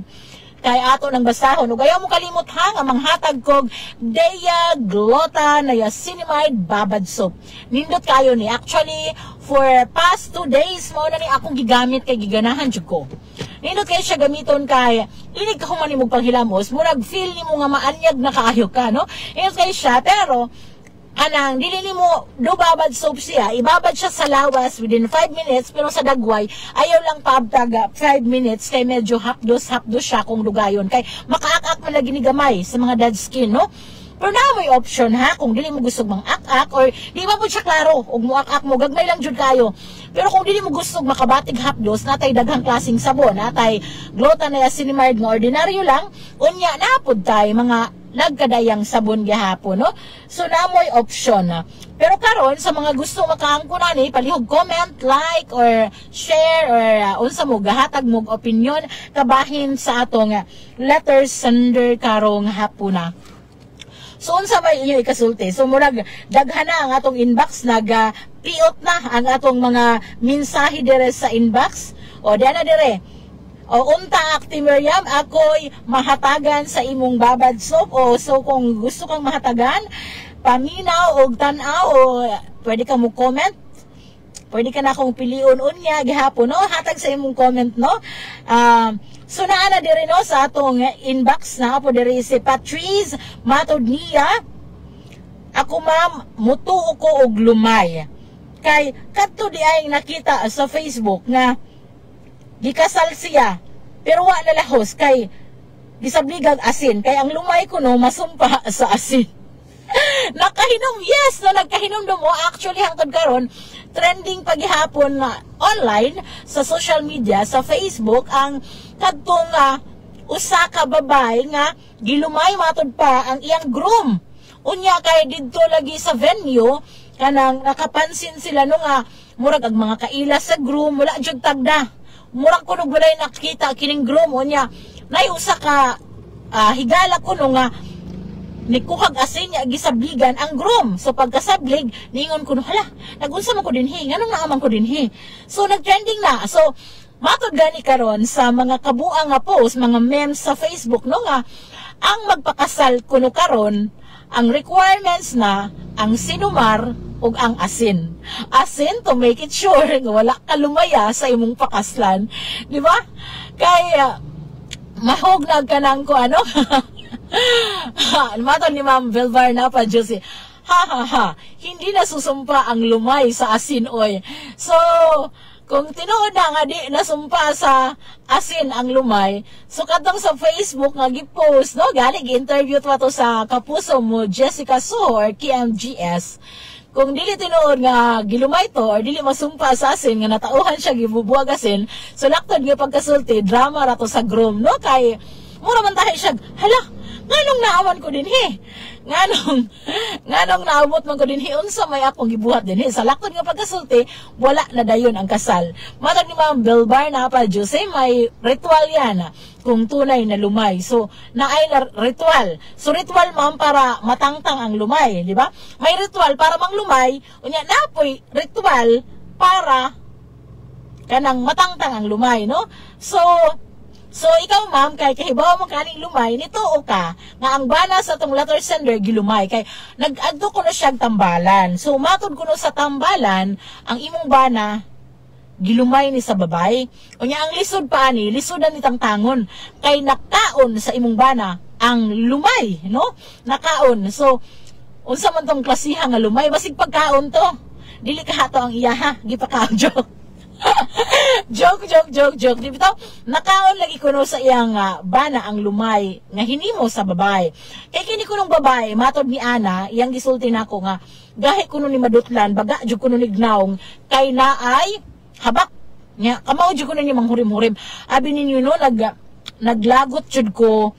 kay ato nang basahon. Ug ayaw mo kalimot ha nga manghatag kog Dea Glota Niacinamide Babad Soap. Nindot kayo ni. Actually, for past 2 days mo na ni akong gigamit kay giganahan jud ko. Nindot kayo siya gamiton kay inig ka human imong panghilamos, murag feel nimo nga maanyag na kaayo ka, no? Nindot kayo siya, pero anang dili nimo do babad soap siya, ibabad siya sa lawas within 5 minutes, pero sa dagway ayaw lang paabtag 5 minutes kay medyo hapdos siya kung dugayon kay makaak-ak man lagi ni gamay sa mga dead skin, no? Pero na may option ha, kung dili mo gusto mang ak-ak or di ba po siya klaro, ug mo ak-ak mo gagmay lang jud kayo. Pero kung dili mo gusto makabatig hapdos, natay daghang klaseng sabon, natay Glota Niacinamide nga ordinaryo lang, unya napud tay mga nagkadayang sabon gihapon, no? So namoy option. Pero karon sa mga gusto makaangkunan ni palihog comment, like or share or unsa mo gahatag mo opinion kabahin sa atong letter sender karong hapuna. So unsa may inyo ikasulti? So murag daghan na ang atong inbox, piot na ang atong mga mensahe dire sa inbox. O diyan na dire. O unta Akti Miriam, ako'y mahatagan sa imong babad soap. O so kung gusto kang mahatagan, paminaw o tanaw o pwede ka mo comment. Pwede ka na akong piliun unya gihapon, no? Hatag sa imong comment, no? So naana diri no sa atong inbox na po diri si Patrice matod niya. Ako ma'am, mutuo ko og lumay. Kay kadto di ay nakita sa Facebook nga gikasal siya pero wa na lahos kay gisabligag asin kay ang lumay ko no masumpa sa asin. Nakahinom, yes, no, nagkahinom mo. Actually, hangtod karon trending paghihapon na online sa social media, sa Facebook, ang kadtong usa ka babay nga gilumay matod pa ang iyang groom. Unya kay didto lagi sa venue kanang nakapansin sila no nga murag ang mga kaila sa groom wala jud tagda. Murag kuno walay nakita kining groom unya nay usa ka higala kuno nga nikuhag asin niya gisabligan ang groom. So pagkasablig ningon ko hala nagunsa man ko dinhi nganong naaman ko dinhi. So nagtrending na. So matod gani karon sa mga kabuang nga post, mga memes sa Facebook no nga ang magpakasal kuno karon ang requirements na ang sinumar ug ang asin. Asin to make it sure nga wala ka lumaya sa imong pakaslan. Di ba? Kaya mahog na kanang ko ano. Maton ni Ma'am Vilvar na pa Josie. Ha. Hindi na susumpa ang lumay sa asin oy. So kung tinuod na nga di nasumpa sa asin ang lumay, so kadtong sa Facebook nga gi-post, no, gani gi-interview to sa kapuso mo Jessica Sohor, KMGS. Kung dili tinuod nga gilumay to or dili masumpa sa asin nga natauhan siya gibubuwag asin, so laktod nga pagkasulti drama ra to sa groom, no, kay mura man tayo siya, hala, nganong naawan ko din nganong naabot man ko din unsa may akong gibuhat din sa laktod nga pagkasulti wala na dayon ang kasal. Matag ni Ma'am Vilvar na pa Jose, may ritual yan kung tunay na lumay. So naay na ritual. So ritual ma'am para matangtang ang lumay, di ba? May ritual para manglumay, unya napoy ritual para kanang matangtang ang lumay, no? So ikaw ma'am, kay kahibaw mo kaning lumay, nituo ka nga ang bana sa tong letter sender gilumay, kay nag-adto ko na siyang tambalan. So matod ko no sa tambalan, ang imong bana gilumay ni sa babay. Unya ang lisod pa ani, lisodan ni tangtangon, kay nakaon sa imong bana ang lumay, no? Nakaon. So unsa man tong klasiha nga lumay, basig pagkaon to. Dili ka hato ang iya ha, gipakaon joke. joke. Di bitaw, nakaon lagi kuno sa iyang bana ang lumay nga hinimo sa babay. Kay kini kunong babay, matod ni Ana, iyang gisulti nako nga gahi kuno ni madutlan, baga jud kuno ni gnaong kay naay habak. Nya kamao jud kuno ni manghurim-hurim. Abi ninyo no naglagot jud ko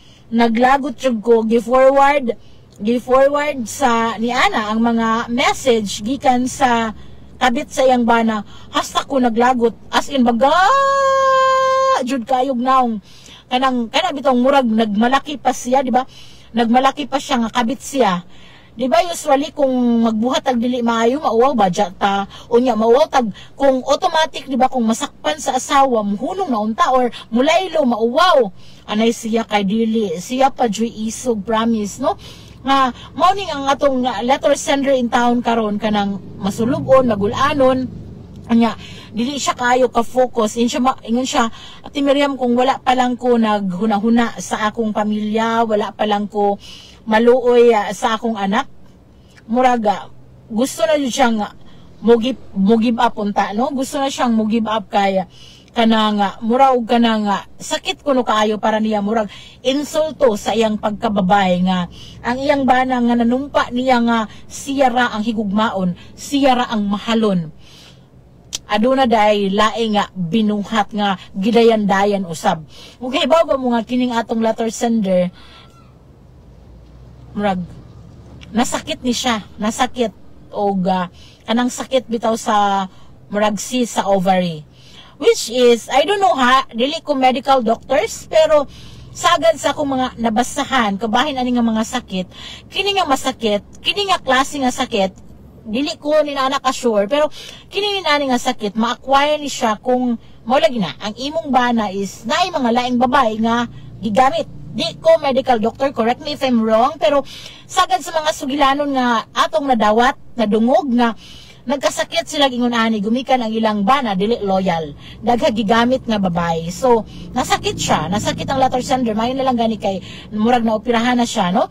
gi-forward sa ni Ana ang mga message gikan sa kabit sa iyang bana, hasta ko naglagot, as in baga jud kayog naong kanang bitong murag nagmalaki pa siya, di ba? Nagmalaki pa siya nga kabit siya. Di ba usually kung magbuhat tag dili maayo mauwaw ba ta unya mauwaw tag kung automatic, di ba, kung masakpan sa asawa muhunong na unta or mulaylo mauwaw anay siya kay dili siya pa joy isog, promise, no? Nga morning ang atong letter sender in town karon kanang masulugon, magulanon, anya dili siya kayo ka focus ingon siya Ate Miriam, kung wala pa lang ko naghuna-huna sa akong pamilya, wala pa lang ko maluoy sa akong anak, muraga gusto na siyang mo give up unta, no? Gusto na siyang mo give up kaya kanang murag kanang sakit kuno kaayo para niya murag insulto sa iyang pagkababay nga ang iyang bana nga nanumpa niya nga siya ra ang higugmaon, siya ra ang mahalon. Aduna day laing nga binuhat nga gidayan-dayan usab. Okay, ba mo nga kining atong letter sender murag nasakit ni siya, nasakit og kanang sakit bitaw sa murag sa ovary. Which is, I don't know ha, dili ko medical doctors, pero sagad sa akong mga nabasahan, kabahin ani nga mga sakit, kini nga masakit, kini nga klase nga sakit, dili ko ni na ka-sure, pero kini nga sakit, ma-acquire ni siya kung, maulagi na, ang imong bana is, naay mga laing babay nga gigamit. Di ko medical doctor, correct me if I'm wrong, pero sagad sa mga sugilanon nga atong nadawat, nadungog nga, nagkasakit sila gingon ani gumikan ang ilang bana dili loyal dagha gigamit nga babay, so nasakit siya, nasakit ang letter sender, may na lang gani kay murag na operahan na siya, no?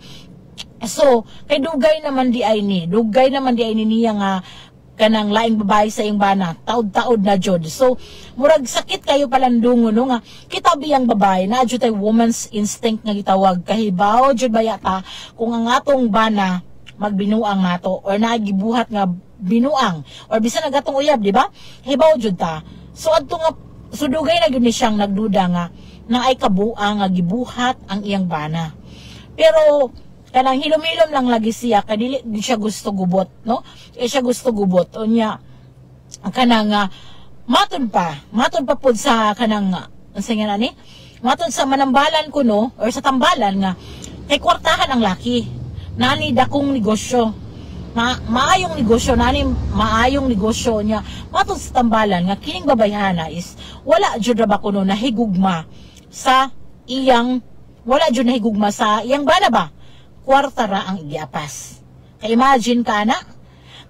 So kay dugay naman di ay ni niya nga kanang laing babay sa iyang bana, taod-taod na jud, so murag sakit kayo palandungo, no, nga kita biyang babay na jud tay woman's instinct nga gitawag, kahibaw jud bayata kung ang atong bana magbinuang nato or nagibuhat nga binuang or bisan nagatong uyab, di ba? Hibaw jud ta. So adto nga sudugay na gyud ni siyang nagduda nga naay kabuang nga gibuhat ang iyang bana. Pero kanang hilom-hilom lang lagi siya kay dili siya gusto gubot, no? Siya gusto gubot unya kanang matod pa pud sa kanang unsa nga nani? Matod sa manambalan ko, no, or sa tambalan nga kay kwartahan ang laki. Nani dakong negosyo. Maayong negosyo niya matod sa tambalan nga kining babayhana is wala jud ra ba kuno nahigugma sa iyang bana ba kwarta ra ang igiapas. Kay imagine ka na,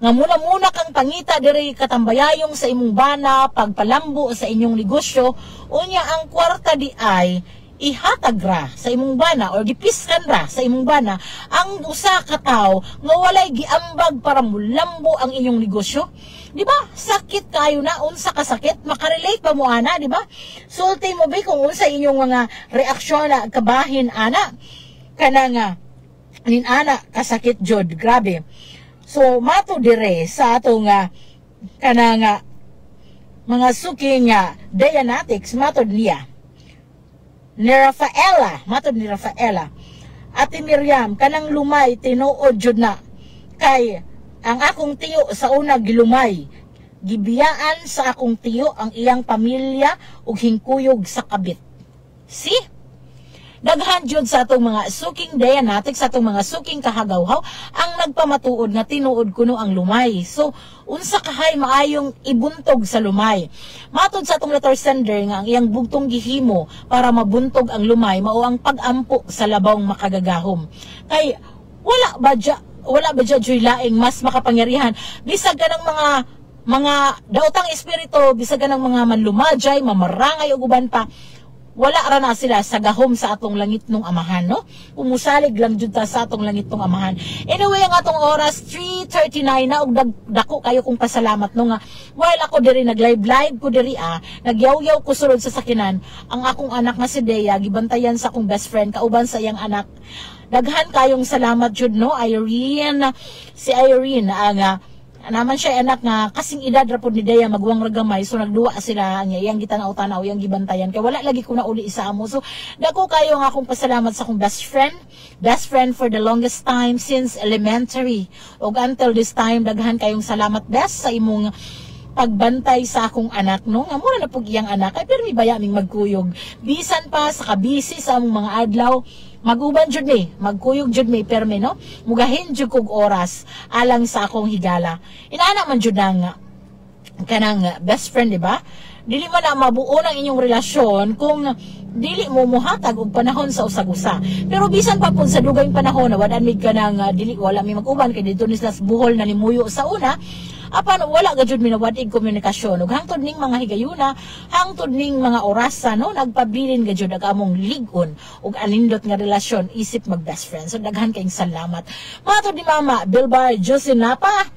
nga muna kang pangita diri katambayayong sa imong bana, pagpalambo sa inyong negosyo, unya ang kwarta di ay ihatag ra sa imong bana or gipiskan ra sa imong bana ang usa ka tawo nga walay giambag para mulambo ang inyong negosyo. Di ba? Sakit kayo na, unsa ka sakit, makarelate ba mo ana, di ba? Sulti mo ba kung unsa inyong mga reaksyon na kabahin ana kana nga nin ana kasakit jud, grabe. So mato dire sa atong kana nga mga suking Dianetics, matod niya ni Rafaela, matod ni Rafaela, Ate Miriam, kanang lumay tinuod jud na kay ang akong tiyo sa una gilumay, gibiyaan sa akong tiyo ang iyang pamilya ug hingkuyog sa kabit. See? Daghan jud sa atong mga suking Dianetics, sa atong mga suking kahagawhaw ang nagpamatuod nga tinuod kuno ang lumay. So unsa kahay maayong ibuntog sa lumay. Matod sa atong letter sender nga ang iyang bugtong gihimo para mabuntog ang lumay mao ang pag-ampo sa labawng makagagahom. Kay wala ba joy laing mas makapangyarihan bisag kanang mga daotang espiritu, bisag kanang mga manlumajay, mamarangay ug uban pa. Wala ra na sila sa gahom sa atong langit nung amahan, no? Umusalig lang jud ta sa atong langit nung amahan. Anyway, ang atong oras 3:39 na ug dako kayo kong pasalamat no nga while ako diri nag-live ko diri nagyaw-yaw ko sulod sa sakinan ang akong anak nga si Dea gibantayan sa akong best friend kauban sa iyang anak. Daghan kayong salamat jud no, Irene. Si Irene naman siya anak nga kasing edad ra pud ni Dea magwang ragamay, so nagduwa sila niya iyang gitanaw-tanaw iyang gibantayan kay wala lagi ko na uli isa amo. So dako kayo nga akong pasalamat sa akong best friend for the longest time since elementary ug until this time. Daghan kayong salamat best sa imong pagbantay sa akong anak no, nga mura na pug iyang anak kay pero may baya ming magkuyog bisan pa sa kabisi sa among mga adlaw. Maguban jud mi, magkuyog jud mi perme no. Mugahin jud kog oras alang sa akong higala. Inaana man jud nang kanang best friend, di ba? Dili man na mabuo ng inyong relasyon kung dili mo muhatag og panahon sa usag-usa. Pero bisan pa pud sa dugay panahon na wadan mig kanang dili wala mi mag-uban kay dito ni sa buhol na limuyo sa una. Apan wala ga jud minawadig komunikasyon ug hangtod ning mga higayuna, hangtod ning mga orasa no, nagpabilin ga jud ang among ligon ug anindot nga relasyon isip mag best friend. So daghan kayong salamat. Matod ni Mama Bilbar Josinapa,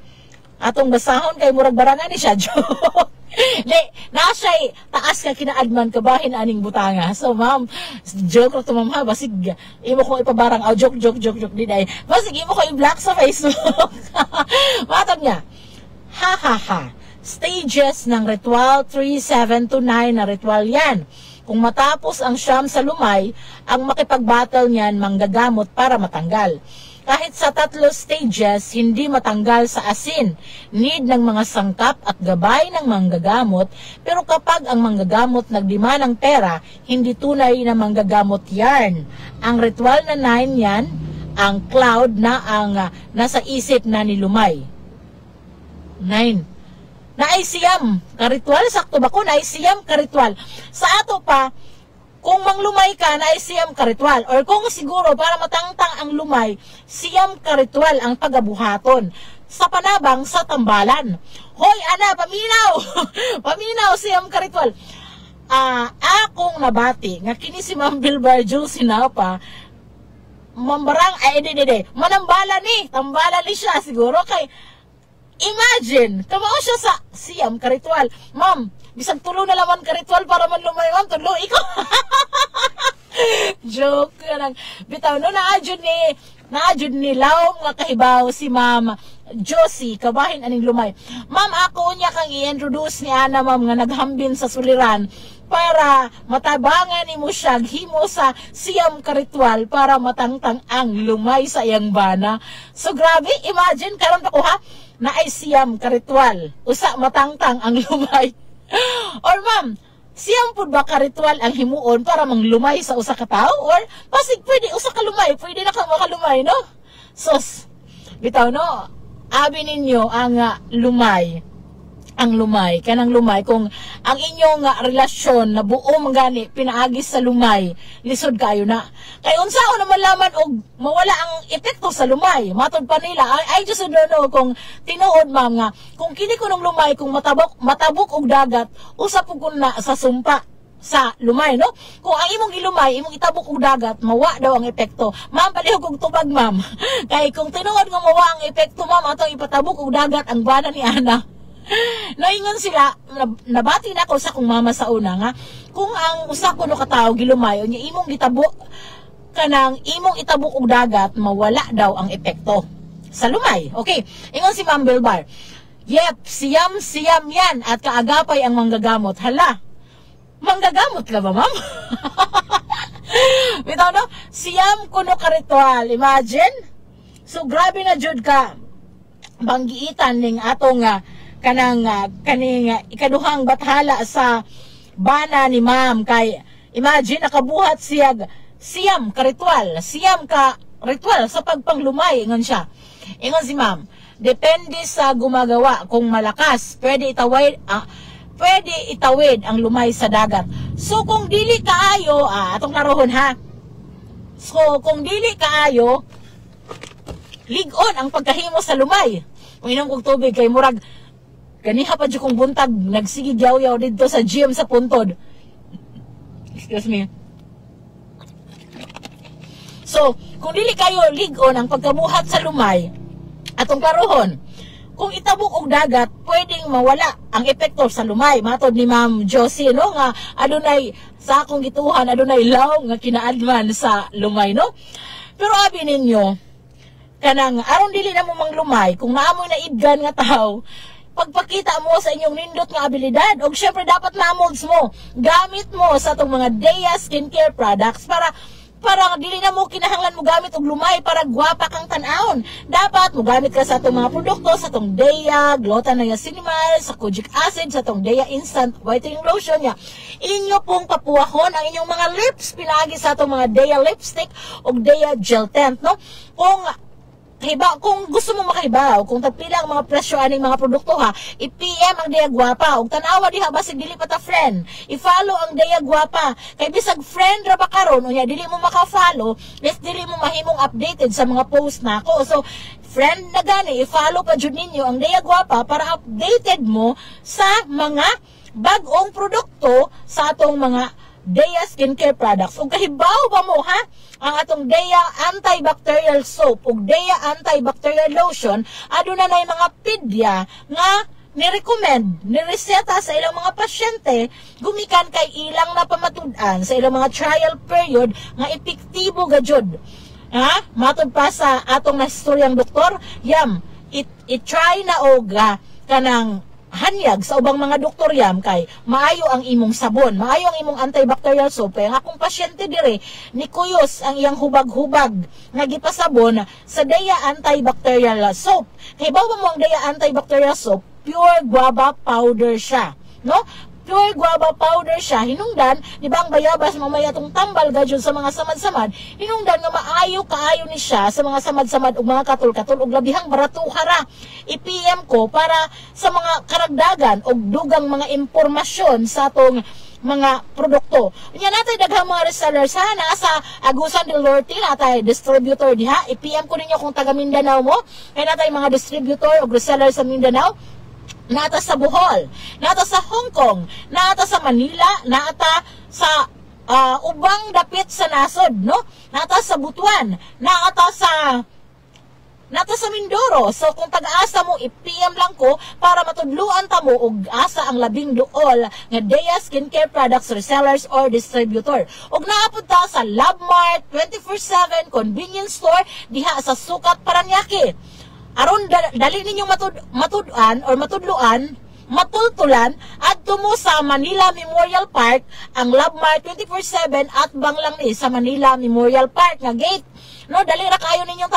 atong basahon kay murag barangan ni siya. Na siya taas ka kinaadman kabahin aning butanga. So ma'am, joke to ma'am ha, basig imo ko ipabarang joke di day. Basig imo ko i-block sa Facebook. Matod niya. Ha. Stages ng ritual 3, 7 to 9 na ritual yan. Kung matapos ang siyam sa lumay, ang makipag-battle niyan manggagamot para matanggal. Kahit sa 3 stages, hindi matanggal sa asin. Need ng mga sangkap at gabay ng manggagamot, pero kapag ang manggagamot nagdima ng pera, hindi tunay na manggagamot yan. Ang ritual na 9 yan, ang cloud na ang nasa isip na ni lumay. 9. Naisiyam karitual, sakto ba ko? Naisiyam karitual. Sa ato pa, kung manglumay ka, naisiyam karitual. Or kung siguro, para matangtang ang lumay, siyam karitual ang pagabuhaton. Sa panabang, sa tambalan. Hoy, ana, paminaw! Paminaw, siyam karitual. Akong nabati, nga kini si Ma'am Bilbar Jules Sinapa, mambarang, manambala ni, tambala ni siya, siguro kay, imagine, kamao siya sa siyam karitual. Ma'am, bisag tulo na laman karitual para man lumay, ma'am, tulo ikaw. Joke lang. Bitaw no, naadjud ni lawom nga kahibaw si Ma'am Josie, kabahin aning lumay. Ma'am, ako niya kang i-introduce ni Ana, ma'am, nga naghambin sa suliran para matabangan ni mo siya himo sa siyam karitual para matangtang ang lumay sa iyang bana. So grabe, imagine karon ako ha, na ay siyam karitual usa matangtang ang lumay. Or ma'am, siyam pud ba karitual ang himuon para manglumay sa usa ka tawo? Or pasig pwede usa ka lumay, pwede na ka makalumay, no? Sos, bitaw no, abi ninyo ang lumay, ang lumay, kanang lumay kung ang inyong relasyon na buo mangani pinaagis sa lumay, lisod kayo na. Kay unsaon naman laman og mawala ang epekto sa lumay. Matod pa nila, I just don't know kung tinuod ma'am nga kung kini ko nung lumay kung matabok og dagat usap ko na sa sumpa sa lumay, no? Kung ang imong ilumay, imong itabok og dagat, mawa daw ang epekto. Ma'am, palihog kong tubag, ma'am. Kay kung tinuod nga mawa ang epekto, ma'am, atong ipatabok og dagat ang bana ni Ana. Naingon sila, nabati na ako sa kong mama sa una nga, kung ang usa ko no katawo gilumay, unya imong gitabok kanang imong itabok og dagat, mawala daw ang epekto sa lumay. Okay, ingon si Ma'am Bilbar. Yep, siyam yan at kaagapay ang manggagamot. Hala, manggagamot ka ba, ma'am? Bitaw, no? Siyam kuno ka ritual. Imagine? So, grabe na jud ka. Banggiitan ning atong kaning ikaduhang bathala sa bana ni ma'am. Kay, imagine, nakabuhat siya siyam ka ritual. Siyam ka ritual sa pagpanglumay. Ingon siya. Ingon si ma'am. Depende sa gumagawa. Kung malakas, pwede itawid ang lumay sa dagat. So kung dili kaayo, atong karohon ha. So kung dili kaayo, ligon ang pagkahimo sa lumay. Kung inom kog tubig kay murag ganiha pa jud kong buntag nagsigig yaw-yaw didto sa gym sa puntod. Excuse me. So kung dili kayo ligon ang pagkabuhat sa lumay, atong karohon, kung itabok og dagat, pwedeng mawala ang epekto sa lumay. Matod ni Ma'am Josie, no, nga adunay sa akong gituhan, adunay law nga kinaadman sa lumay, no? Pero abi ninyo, kanang aron dili na mo manglumay, kung naamoy na idgan nga tao, pagpakita mo sa inyong nindot nga abilidad, og syempre dapat na-molds mo, gamit mo sa itong mga Dea skincare products para dili na mo kinahanglan mo gamit og lumay para gwapa kang tan-awon. Dapat mo gamit ka sa atong mga produkto, sa atong Dea Gluta Niacinamide, sa kojic acid, sa atong Dea Instant Whitening Lotion niya. Inyo pong papuahon ang inyong mga lips pinagi sa atong mga Dea Lipstick og Dea Gel Tint, no? Kung gusto mo makahibaw, kung tagpila ang mga presyo aning mga produkto ha, i-PM ang Dea Guapa, ug tanawa diha basig dili pa ta friend. I-follow ang Dea Guapa. Kay bisag friend ra ba karon, unya dili mo maka-follow, lest dili mo mahimong updated sa mga post nako. So, friend na gani, i-follow pa jud ninyo ang Dea Guapa para updated mo sa mga bag-ong produkto sa atong mga Dea skincare products. Ug kahibaw ba mo ha? Ang atong Dea antibacterial soap ug Dea antibacterial lotion aduna nay mga pedya nga ni-recommend, ni-reseta sa ilang mga pasyente gumikan kay ilang na pamatud-an sa ilang mga trial period nga epektibo gajud. Ha? Matud pa sa atong nahistoryang doktor, i-try na og kanang hanyag sa ubang mga doktor yam kay maayo ang imong sabon, maayo ang imong antibacterial soap. Ang akong pasyente dire ni kuyos ang iyang hubag-hubag nga gipasabon sa Dea antibacterial soap. Kay bawa mo ang Dea antibacterial soap, pure guava powder siya, no? Pure guava powder siya, hinungdan, di ba ang bayabas mamaya itong tambal gadyon sa mga samad-samad, hinungdan nga maayo-kaayo ni siya sa mga samad-samad o mga katul-katul o labihang baratuhara. I-PM ko para sa mga karagdagan o dugang mga impormasyon sa itong mga produkto. Unya natin daghang mga resellers ha, nasa Agusan del Norte, natay distributor diha, i-PM ko ninyo kung taga Mindanao mo, kaya natay mga distributor o resellers sa Mindanao, nata sa Bohol, nata sa Hong Kong, nata sa Manila, nata sa ubang dapit sa nasod, no? Nata sa Butuan, nata sa Mindoro. So kung taga-asa mo, i-PM lang ko para matudluan ta mo og asa ang labing duol nga Dea skincare products resellers or distributor. Og naapod ta sa Labmart 24/7 convenience store diha sa Sukat, Paranaque. Aron dali ninyong matultulan at tumo sa Manila Memorial Park ang Labmart 24/7 at banglang ni sa Manila Memorial Park nga gate, no? Dali ra kayo ninyong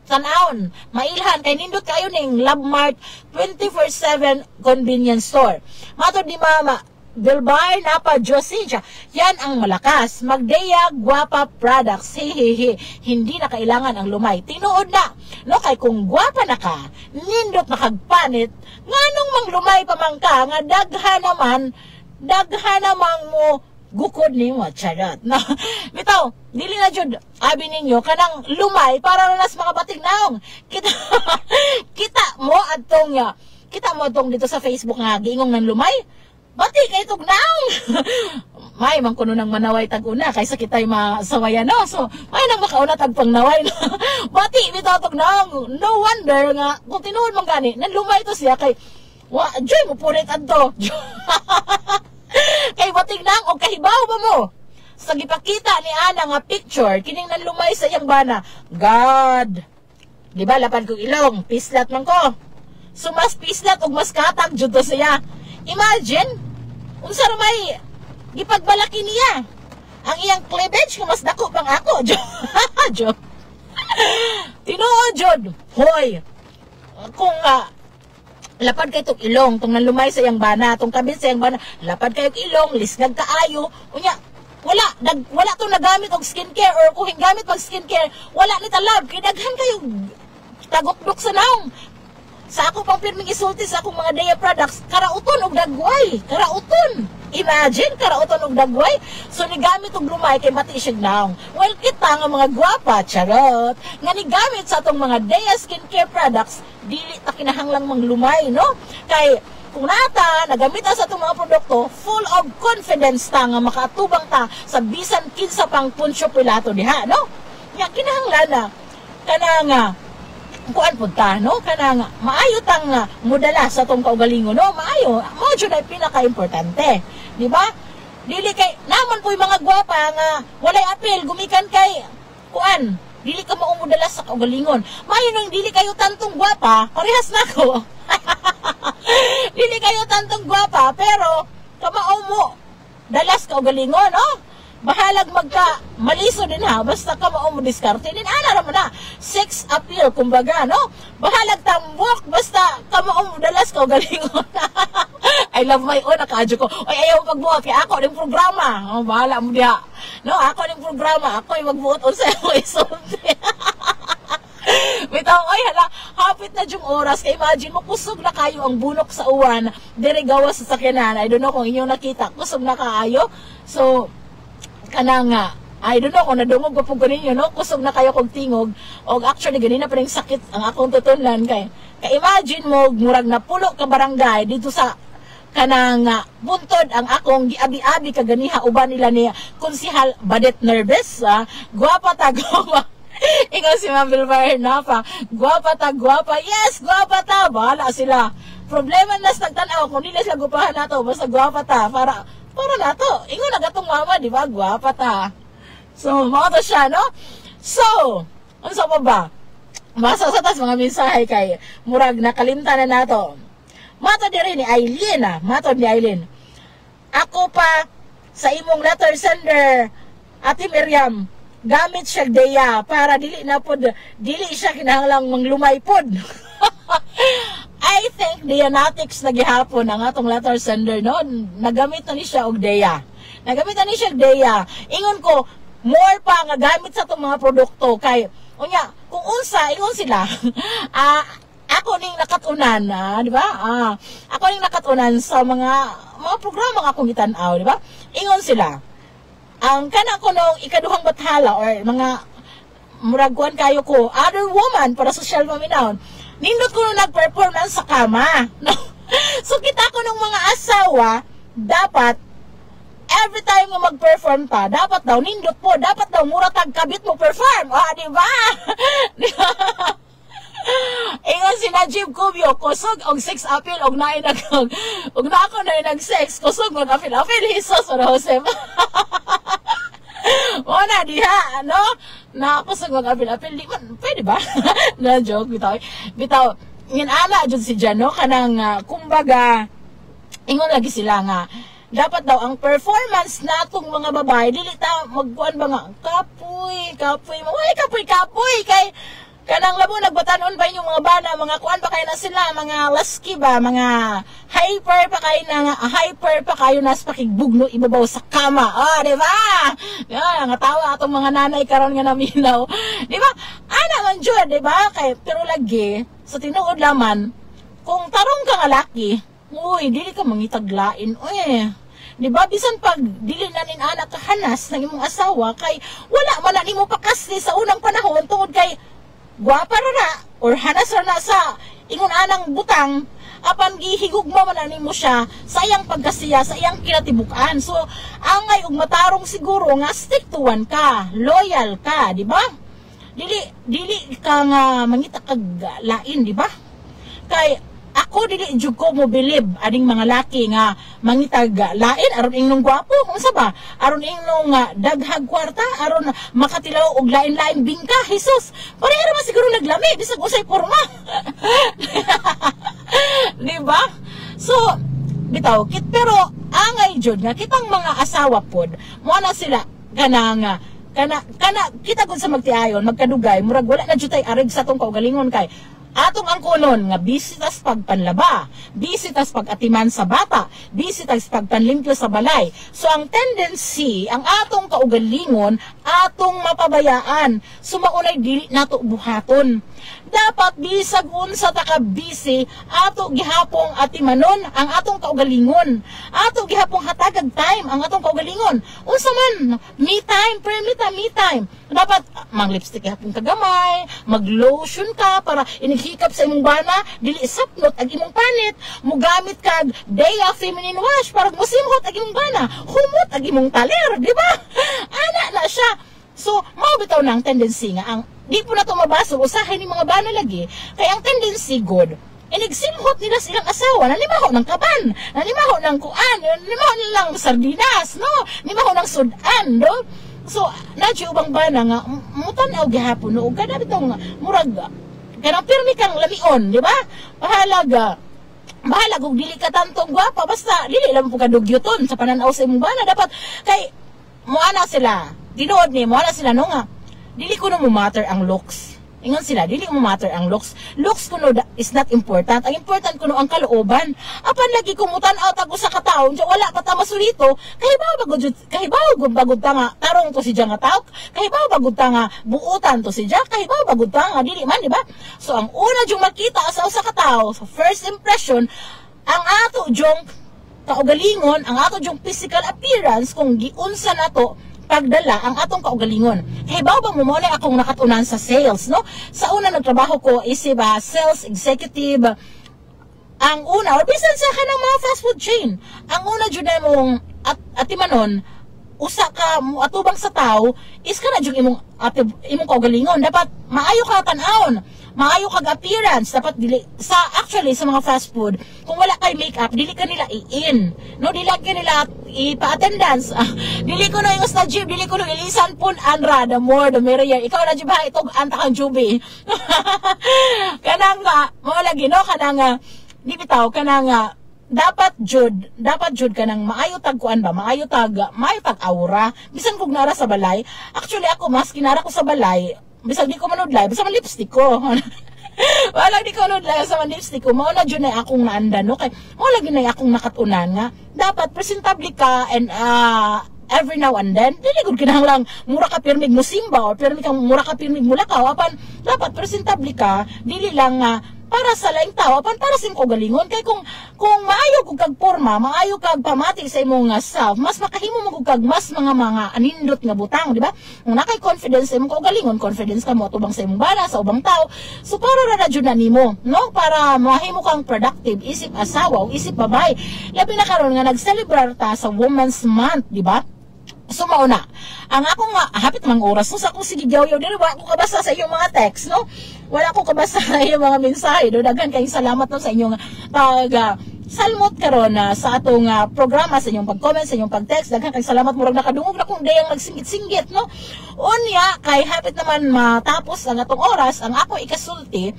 tanawon, mailhan kay nindot kayo ning Labmart 24/7 convenience store. Matod ni Mama Bilbao Napa Josinja. Yan ang malakas. Magdeya Guapa Products. Hehehe. Hindi na kailangan ang lumay. Tinuod na. No, kay kung guwapa na ka, nindot na kagpanit, nganong mang lumay pa man ka, nga daghan naman mo gukod ni mo, charot. No? Bitaw, dili na jud abi ninyo kanang lumay para na nas mga batig naong. Kita mo atong dito sa Facebook nga giingong ng lumay. Batik kay tug naong. May man kuno nang manaway tag-una kaysa kitay masawayan no. So, may nang makauna tag pangnaway no. Bati bitaw tug naong. No wonder nga kung tinuod man gani, nan lumay to siya kay wa joy mo punit adto. Kay batig nang og kahibaw ba mo? Sa gipakita ni ana nga picture kining nanlumay sa iyang bana. God. Di ba lapad kong ilong, pislat man ko. So mas pislat og mas katag jud to siya. Imagine unsa ra may gipagbalaki niya. Ang iyang cleavage nga mas dako pang ako. Jo. Tinuod jud. Hoy. Kung lapad kay tong ilong, tong nanlumay sa iyang bana, tong kabit sa iyang bana, lapad kayo ilong, lisgag kaayo, unya, wala tong nagamit og skincare or kung gamit pag skincare, wala ni talab, kay daghan kayo tagokdok sa naong. Sa ako pang pirming isulti sa akong mga Daya products, karauton og dagway, karauton. Imagine, karauton og dagway. So, nigamit og lumay kay mati siya naong. Well, kita nga mga gwapa, charot, nga nigamit sa atong mga Daya skincare products, dili ta kinahanglang manglumay, no? Kay, kung nata, nagamit sa itong mga produkto, full of confidence ta nga makaatubang ta sa bisan kinsa pang Punsyo Pilato diha, no? Nga, kinahanglan na, kananga, kuan pud ta no kanang maayo tang mudala sa tong kaugalingon no maayo mo jud ay pinaka-importante di ba dili kay naman po'y mga gwapa nga walay apil gumikan kay kuan dili ka maumudala sa kaugalingon maayo nang dili kayo tantong gwapa parehas nako dili kayo tantong gwapa pero kamao mo dalas kaugalingon no bahalag magka maliso din ha basta ka mao mo diskarte din ana ra mo na sex appeal kumbaga no bahalag tambok basta ka mao mo dalas ko galingon I love my own akaadyo ko ay ayaw pagbuhat kay ako ning programa bahala mo diha no ako ning programa ako ay magbuhat unsa ako isulti bitaw ay hala hapit na jung oras kay imagine mo kusog na kayo ang bunok sa uwan dire gawas sa sakyanan I don't know kung inyo nakita kusog na kaayo so kanang I don't know kung nadungog ko po ganinyo no kusog na kayo kog tingog og actually ganina pa ring sakit ang akong tutunlan kay imagine mo murag na pulo ka barangay dito sa kanang buntod ang akong giabi-abi kaganiha uban nila ni Konsehal Badet Nervous guwapa ta guwapa ikaw si Bilbao Napa guwapa ta guwapa yes guwapa ta bahala sila problema nas nagtanaw kung nila sila gupahan nato basta guwapa ta para nato, ingon na gatong mama, di ba? Gwapa ta. So, mga to siya, no? So, ano pa ba? Masa sa tas mga mensahe kay murag nakalimtan na nato. Mato di rin ni Aileen, Mato ni Aileen. Ako pa, sa imong letter sender, Ate Miriam, gamit siya Daya para dili siya kinahanglang manglumay pod. I think Dianatics na gihapon ang atong letter sender no nagamit na ni siya og Daya. Nagamit na ni siya og Daya. Ingon ko more pa nga gamit sa tong mga produkto kay unya kung unsa ingon sila ako ning nakatunan di ba? Ako ning nakatunan sa mga programa nga akong gitan-aw, di ba? Ingon sila ang kana ko nung ikaduhang bathala or mga muraguan kayo ko other woman para social maminaon nindot ko nung nag-performance sa kama. No? So, kita ko nung mga asawa, dapat, every time mo mag-perform ta, dapat daw, nindot po, dapat daw, mura tag-kabit mo perform. Di ba? Ingon si Najib Cubio, kusog og sex appeal, og na ako na nag-sex, kusog mag-appeal, hisos, o Jose. O na, diha, ano? Nakusog mag-apil-apil, di man, pwede ba? Na-joke, bitaw, ala, dyan si Jano, kanang, kumbaga, ingon lagi sila nga, dapat daw, ang performance natong mga babae, dili ta, magkuhan ba nga, kapoy, mawala kapoy, kay, Kanang labo nagbatanon ba yung mga bana, mga kuan pa kayo na sila, mga lasky ba, mga hyper pa kayo nas pakigbugno ibabaw sa kama. Oh, di ba? Yan, nga tawa atong mga nanay karon nga naminaw. Di ba? Ana man jud, di ba? Kay pero lagi sa tinuod laman kung tarong ka nga laki, uy, dili ka mangitaglain, uy. Di ba, bisan pag dili na nin anak kahanas ng imong asawa, kay wala man na nimo pakasli sa unang panahon tungod kay guwapa na or hanas na sa ingon anang butang, apan gihigugma man na nimo siya sa iyang pagkasiya, sa iyang kinatibukan. So, angay ug matarong siguro nga stick to one ka, loyal ka, di ba? Dili ka nga mangita kag lain, di ba? Kay ako dili jud ko mo believe ading mga laki nga mangitag lain aron ingnong gwapo unsa ba aron ingnong daghag kwarta aron makatilaw og lain-lain bingka Jesus pareha ra man siguro naglami bisag usay porma di ba so bitaw pero angay jud nga kitang mga asawa pod mo na sila kana kita gud sa magtiayon magkadugay murag wala na jud tay arig sa tong kaugalingon kay atong ang kunon nga bisitas pagpanlaba, bisitas pagatiman sa bata, bisitas pagpanlimpyo sa balay. So ang tendency, ang atong kaugalingon, atong mapabayaan, sumaunay dili nato buhaton. Dapat bisag unsa ta ka busy, ato gihapong atimanon ang atong kaugalingon. Ato gihapong hatagag time ang atong kaugalingon. Unsa man, me time, permita me time. Dapat mang lipstick gihapong kagamay, mag-lotion ka para hikap sa imong bana, dili sapnot ag imong panit, mugamit kag day of feminine wash para musimhot ag imong bana, humot ag imong taler, di ba? Ana na siya. So, mao bitaw na ang tendency nga ang di po na to mabasol usahay ni mga bana lagi, kay ang tendency good. Inigsimhot nila silang asawa, nanimaho ng kaban, nanimaho ng kuan, nanimaho nilang sardinas, no? Nanimaho ng sudan, no? So, nadyo ubang bana nga mutanaw gihapon no, kada bitaw nga murag kanang pirmi kang lamion, di ba? Bahalag og dili ka tantong gwapa, basta dili lang po kadugyuton sa pananaw sa imong bana. Dapat, kay, moana sila, tinuod ni, moana sila, no nga, dili ko na mo matter ang looks. Ingon sila, dili mo matter ang looks. Looks kuno is not important. Ang important kuno ang kalooban. Apan lagi kumutan out ako sa kataon, wala pa ta masulito. Kahibaw bagud ta nga tarong to si Diya nga taok. Kahibaw bagud ta nga buutan to si Diya. Kahibaw bagud ta nga dili man, di ba? So ang una jung makita sa usa ka tawo, so first impression, ang ato jung kaugalingon, ang ato jung physical appearance kung giunsa nato pagdala ang atong kaugalingon. Hibaw bang mo na akong nakatunan sa sales, no? Sa una nagtrabaho ko isip sales executive. Ang una, or bisan sa kanang mga fast food chain, ang una jud mong atimanon, usa ka mo atubang sa tao, is kana jud imong kaugalingon. Dapat maayo ka tan-awon, maayo kag appearance. Dapat dili actually sa mga fast food, kung wala kay makeup, dili ka nila i-in, no? Dili ka nila ipa-attendance. Dili ko na yung sa jeep, dili ko na ilisan pun anra, the more the merrier. Ikaw na jud ba itog anta kang jubi. Kanang mo lagi no, kanang di bitaw kanang dapat jud kanang maayo tag kuan ba, maayo tag aura. Bisan kog nara sa balay, actually ako mas kinara ko sa balay, bisag di ko manudlay, basta man lipstick ko. Wala di ko nudlay sa man lipstick ko. Mao na jud na akong naanda, no? Kay mao lagi na akong nakatunan nga dapat presentable ka, and every now and then dili gud kinahanglang mura ka pirmig mo simba or mura ka pirmig mo lakaw. Apan dapat presentable ka, dili lang para sa laing tao, apan para sa imong kaugalingon. Kay kung maayo kog kag porma, maayo kag pamati sa imong self, mas makahimo mo kag mas mga anindot nga butang, di ba? Kung nakay confidence sa imong kaugalingon, confidence ka mo tubang sa imong bana, sa ubang tao. So para ra jud na nimo, no? Para mahimo kang productive isip asawa o isip babay. Labi na karon nga nag-celebrate ta sa Women's Month, di ba? So mauna, ang akong hapit mang oras, no, sa akong sigigaw yun, wala ko kabasa sa inyong mga text, no? Wala ko kabasa sa inyong mga mensahe, no? Daghan kayong salamat no, sa inyong salmot karon sa atong programa, sa inyong pag-comment, sa inyong pag-text. Daghan kayong salamat, murag nakadungog na kung dayang nagsinggit-singgit, no? Unya, kay hapit naman matapos ang atong oras, ang ako ikasulti,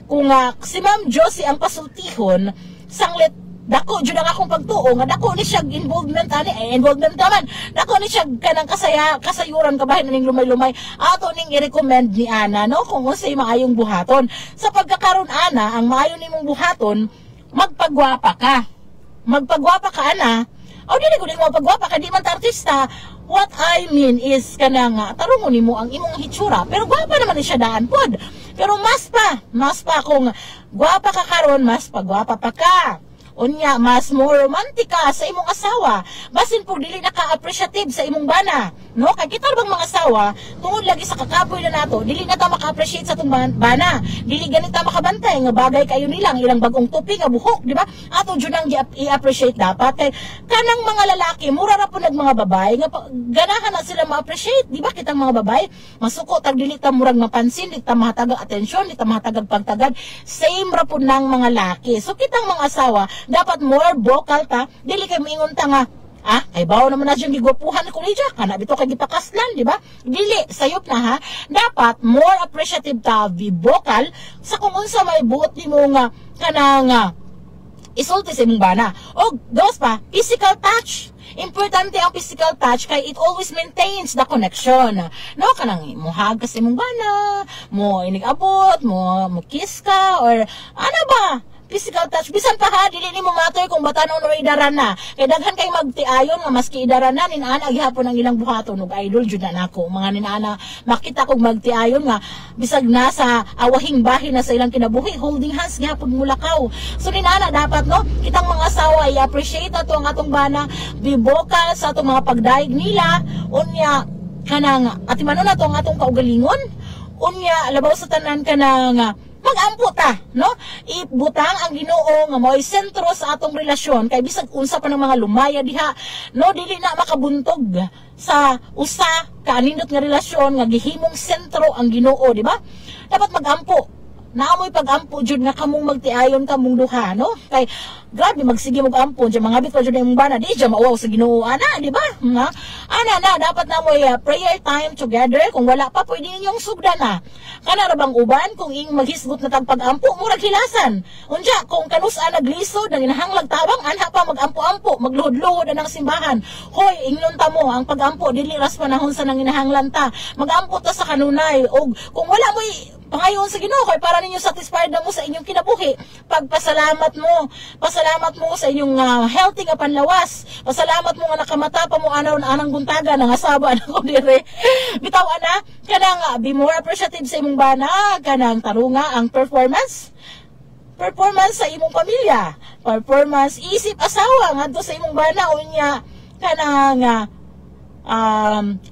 kung si Ma'am Josie ang pasultihon, sanglit dako jud ang akong pagtuo nga dako ni siya involvement involvement naman dako ni siya kanang kasayuran kabahin ning lumay-lumay ato ning i-recommend ni ana no kung unsay maayong buhaton sa pagkakaron ana ang maayo nimong buhaton magpagwapa ka ana o dili ko mo pagwapa ka di man ta artista. What I mean is kanang tarungon nimo ang imong hitsura pero gwapa naman ni siya daan pod pero mas pa kung gwapa ka karon mas pagwapa pa ka unya mas more romantika sa imong asawa basin po dili na ka-appreciative sa imong bana no kay kita bang mga asawa tungod lagi sa kakapoy na nato dili na ta maka-appreciate sa tong bana dili ganita makabantay nga bagay kayo nilang ilang bagong tupi nga buhok di ba ato jud nang i-appreciate dapat kay kanang mga lalaki mura ra po nag mga babae nga ganahan na sila ma-appreciate di ba kitang mga babae masuko tag dili ta murag mapansin di ta mahatag atensyon di ta mahatag pagtagad same ra po nang mga laki so kitang mga asawa dapat more vocal ta dili kay moingon ta nga ay bawo naman na siyang gigupuhan ko niya kana bito kay gipakaslan di ba dili sayop na ha dapat more appreciative ta be vocal sa kung unsa may buot nimo nga kanang isulti sa imong bana o dos pa physical touch. Importante ang physical touch kay it always maintains the connection. No, kanang muhag kasi mong bana, mo inigabot, mo kiss ka, or ano ba? Physical touch. Bisan pa ha, dili ni mo matter kung batanon o idaran na. Kay daghan kay magtiayon nga maski idaran na, ninaana gihapon ang ilang buhaton, ug idol jud na nako. Mga ninaana, makita kog magtiayon nga, bisag nasa awahing bahin na sa ilang kinabuhi, holding hands gihapon mulakaw. So ninaana dapat no, kitang mga asawa i-appreciate ato ang atong bana, be vocal sa atong mga pagdaig nila, unya kanang atimanon nato ang atong kaugalingon, unya labaw sa tanan kanang mag-ampo ta, no? Ibutang ang Ginoo nga mao'y sentro sa atong relasyon kay bisag unsa pa ng mga lumaya diha, no? Dili na makabuntog sa usa ka nindot nga relasyon nga gihimong sentro ang Ginoo, di ba? Dapat mag-ampo. Naamoy pag-ampo jud nga kamong magtiayon kamong duha, no? Kay grabe magsige mag-ampo jud mga bit pa jud imong bana di jud mauwaw sa Ginoo ana, di ba? Nga ana dapat namoy prayer time together kung wala pa pwede ninyong sugdan na. Kana ra bang uban kung ing maghisgot na tag pag-ampo murag hilasan. Unya kung kanusa naglisod nang inahanglag tabang anha pa mag-ampo-ampo, magluhod-luhod ang simbahan. Hoy, ingon ta mo ang pag-ampo dili ras panahon sa nang inahanglan ta. Mag-ampo ta sa kanunay og kung wala mo'y pangayon sa Ginoo kay para ninyo satisfied na mo sa inyong kinabuhi. Pasalamat mo sa inyong healthy nga panlawas. Pasalamat mo nga nakamata pa mo anang guntaga nang asaba na ko dire. Bitaw ana kanang be more appreciative sa imong bana, kanang tarunga ang performance sa imong pamilya, performance isip asawa ngadto sa imong bana unya kanang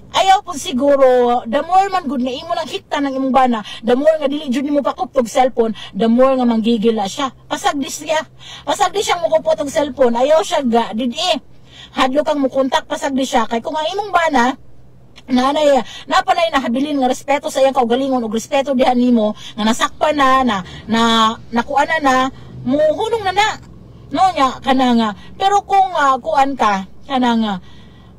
ayaw po siguro, the more man good nga imo lang hikta ng imong bana, the more nga dili jud nimo pakuptog cellphone, the more nga manggigila siya. Pasag di siyang mukupot og cellphone, ayaw siya ga didi. Hadlo kang mukontak pasag di siya kay kung ang imong bana napanay nahabilin nga respeto sa iyang kaugalingon ug respeto diha nimo nga nasakpan na nakuana na muhunong na no nya kanang pero kung kuan ka kanang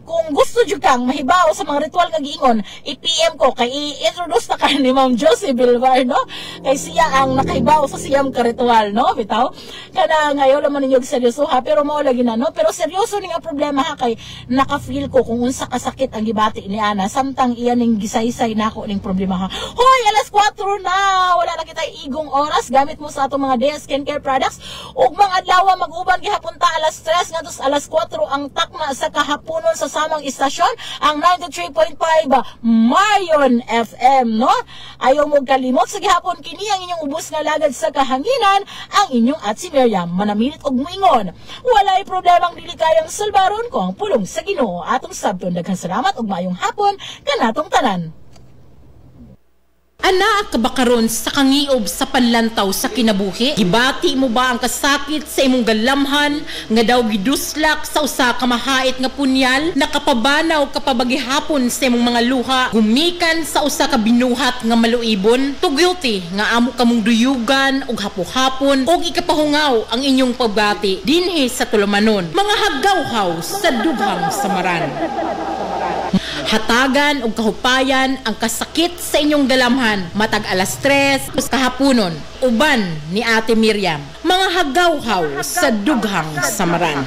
kung gusto jud kang mahibaw sa mga ritual nga giingon, i-PM ko kay i-introduce na ka ni Ma'am Josie Bilbar, no? Kay siya ang nakahibaw sa siyam ka ritual, no? Bitaw. Kana ngayon naman ninyo seryoso ha, pero mao lagi na, no? Pero seryoso ning problema ha kay naka-feel ko kung unsa kasakit ang gibati ni Ana, samtang iyan ning gisaysay nako ning problema ha. Hoy, alas 4 na. Wala na kita igong oras gamit mo sa atong mga day skincare products ug mga adlaw mag-uban gihapon ta alas 3 ngadto alas 4 ang takna sa kahaponon sa samang istasyon ang 93.5 Marion FM, no? Ayaw mo kalimot sa gihapon kini ang inyong ubos nga lagad sa kahanginan ang inyong at si Miriam manamilit og muingon. Walay problemang dili kayang sulbaron kung pulong sa Ginoo atong sabton. Daghang salamat ug maayong hapon kanatong tanan. Ana ka ba karon sa kangiob sa panlantaw sa kinabuhi? Gibati mo ba ang kasakit sa imong galamhan nga daw giduslak sa usa ka mahait nga punyal? Nakapabanaw ka pa ba gihapon sa imong mga luha gumikan sa usa ka binuhat nga maluibon? Tugilty nga amo kamong duyugan og hapo-hapon og ikapahungaw ang inyong pagbati dinhi sa tulumanon. Mga haggawhaw sa dughang samaran. Hatagan og kahupayan ang kasakit sa inyong galamhan matag alas 3 kahaponon. Uban ni Ate Miriam, mga hagawhaw sa dughang samaran.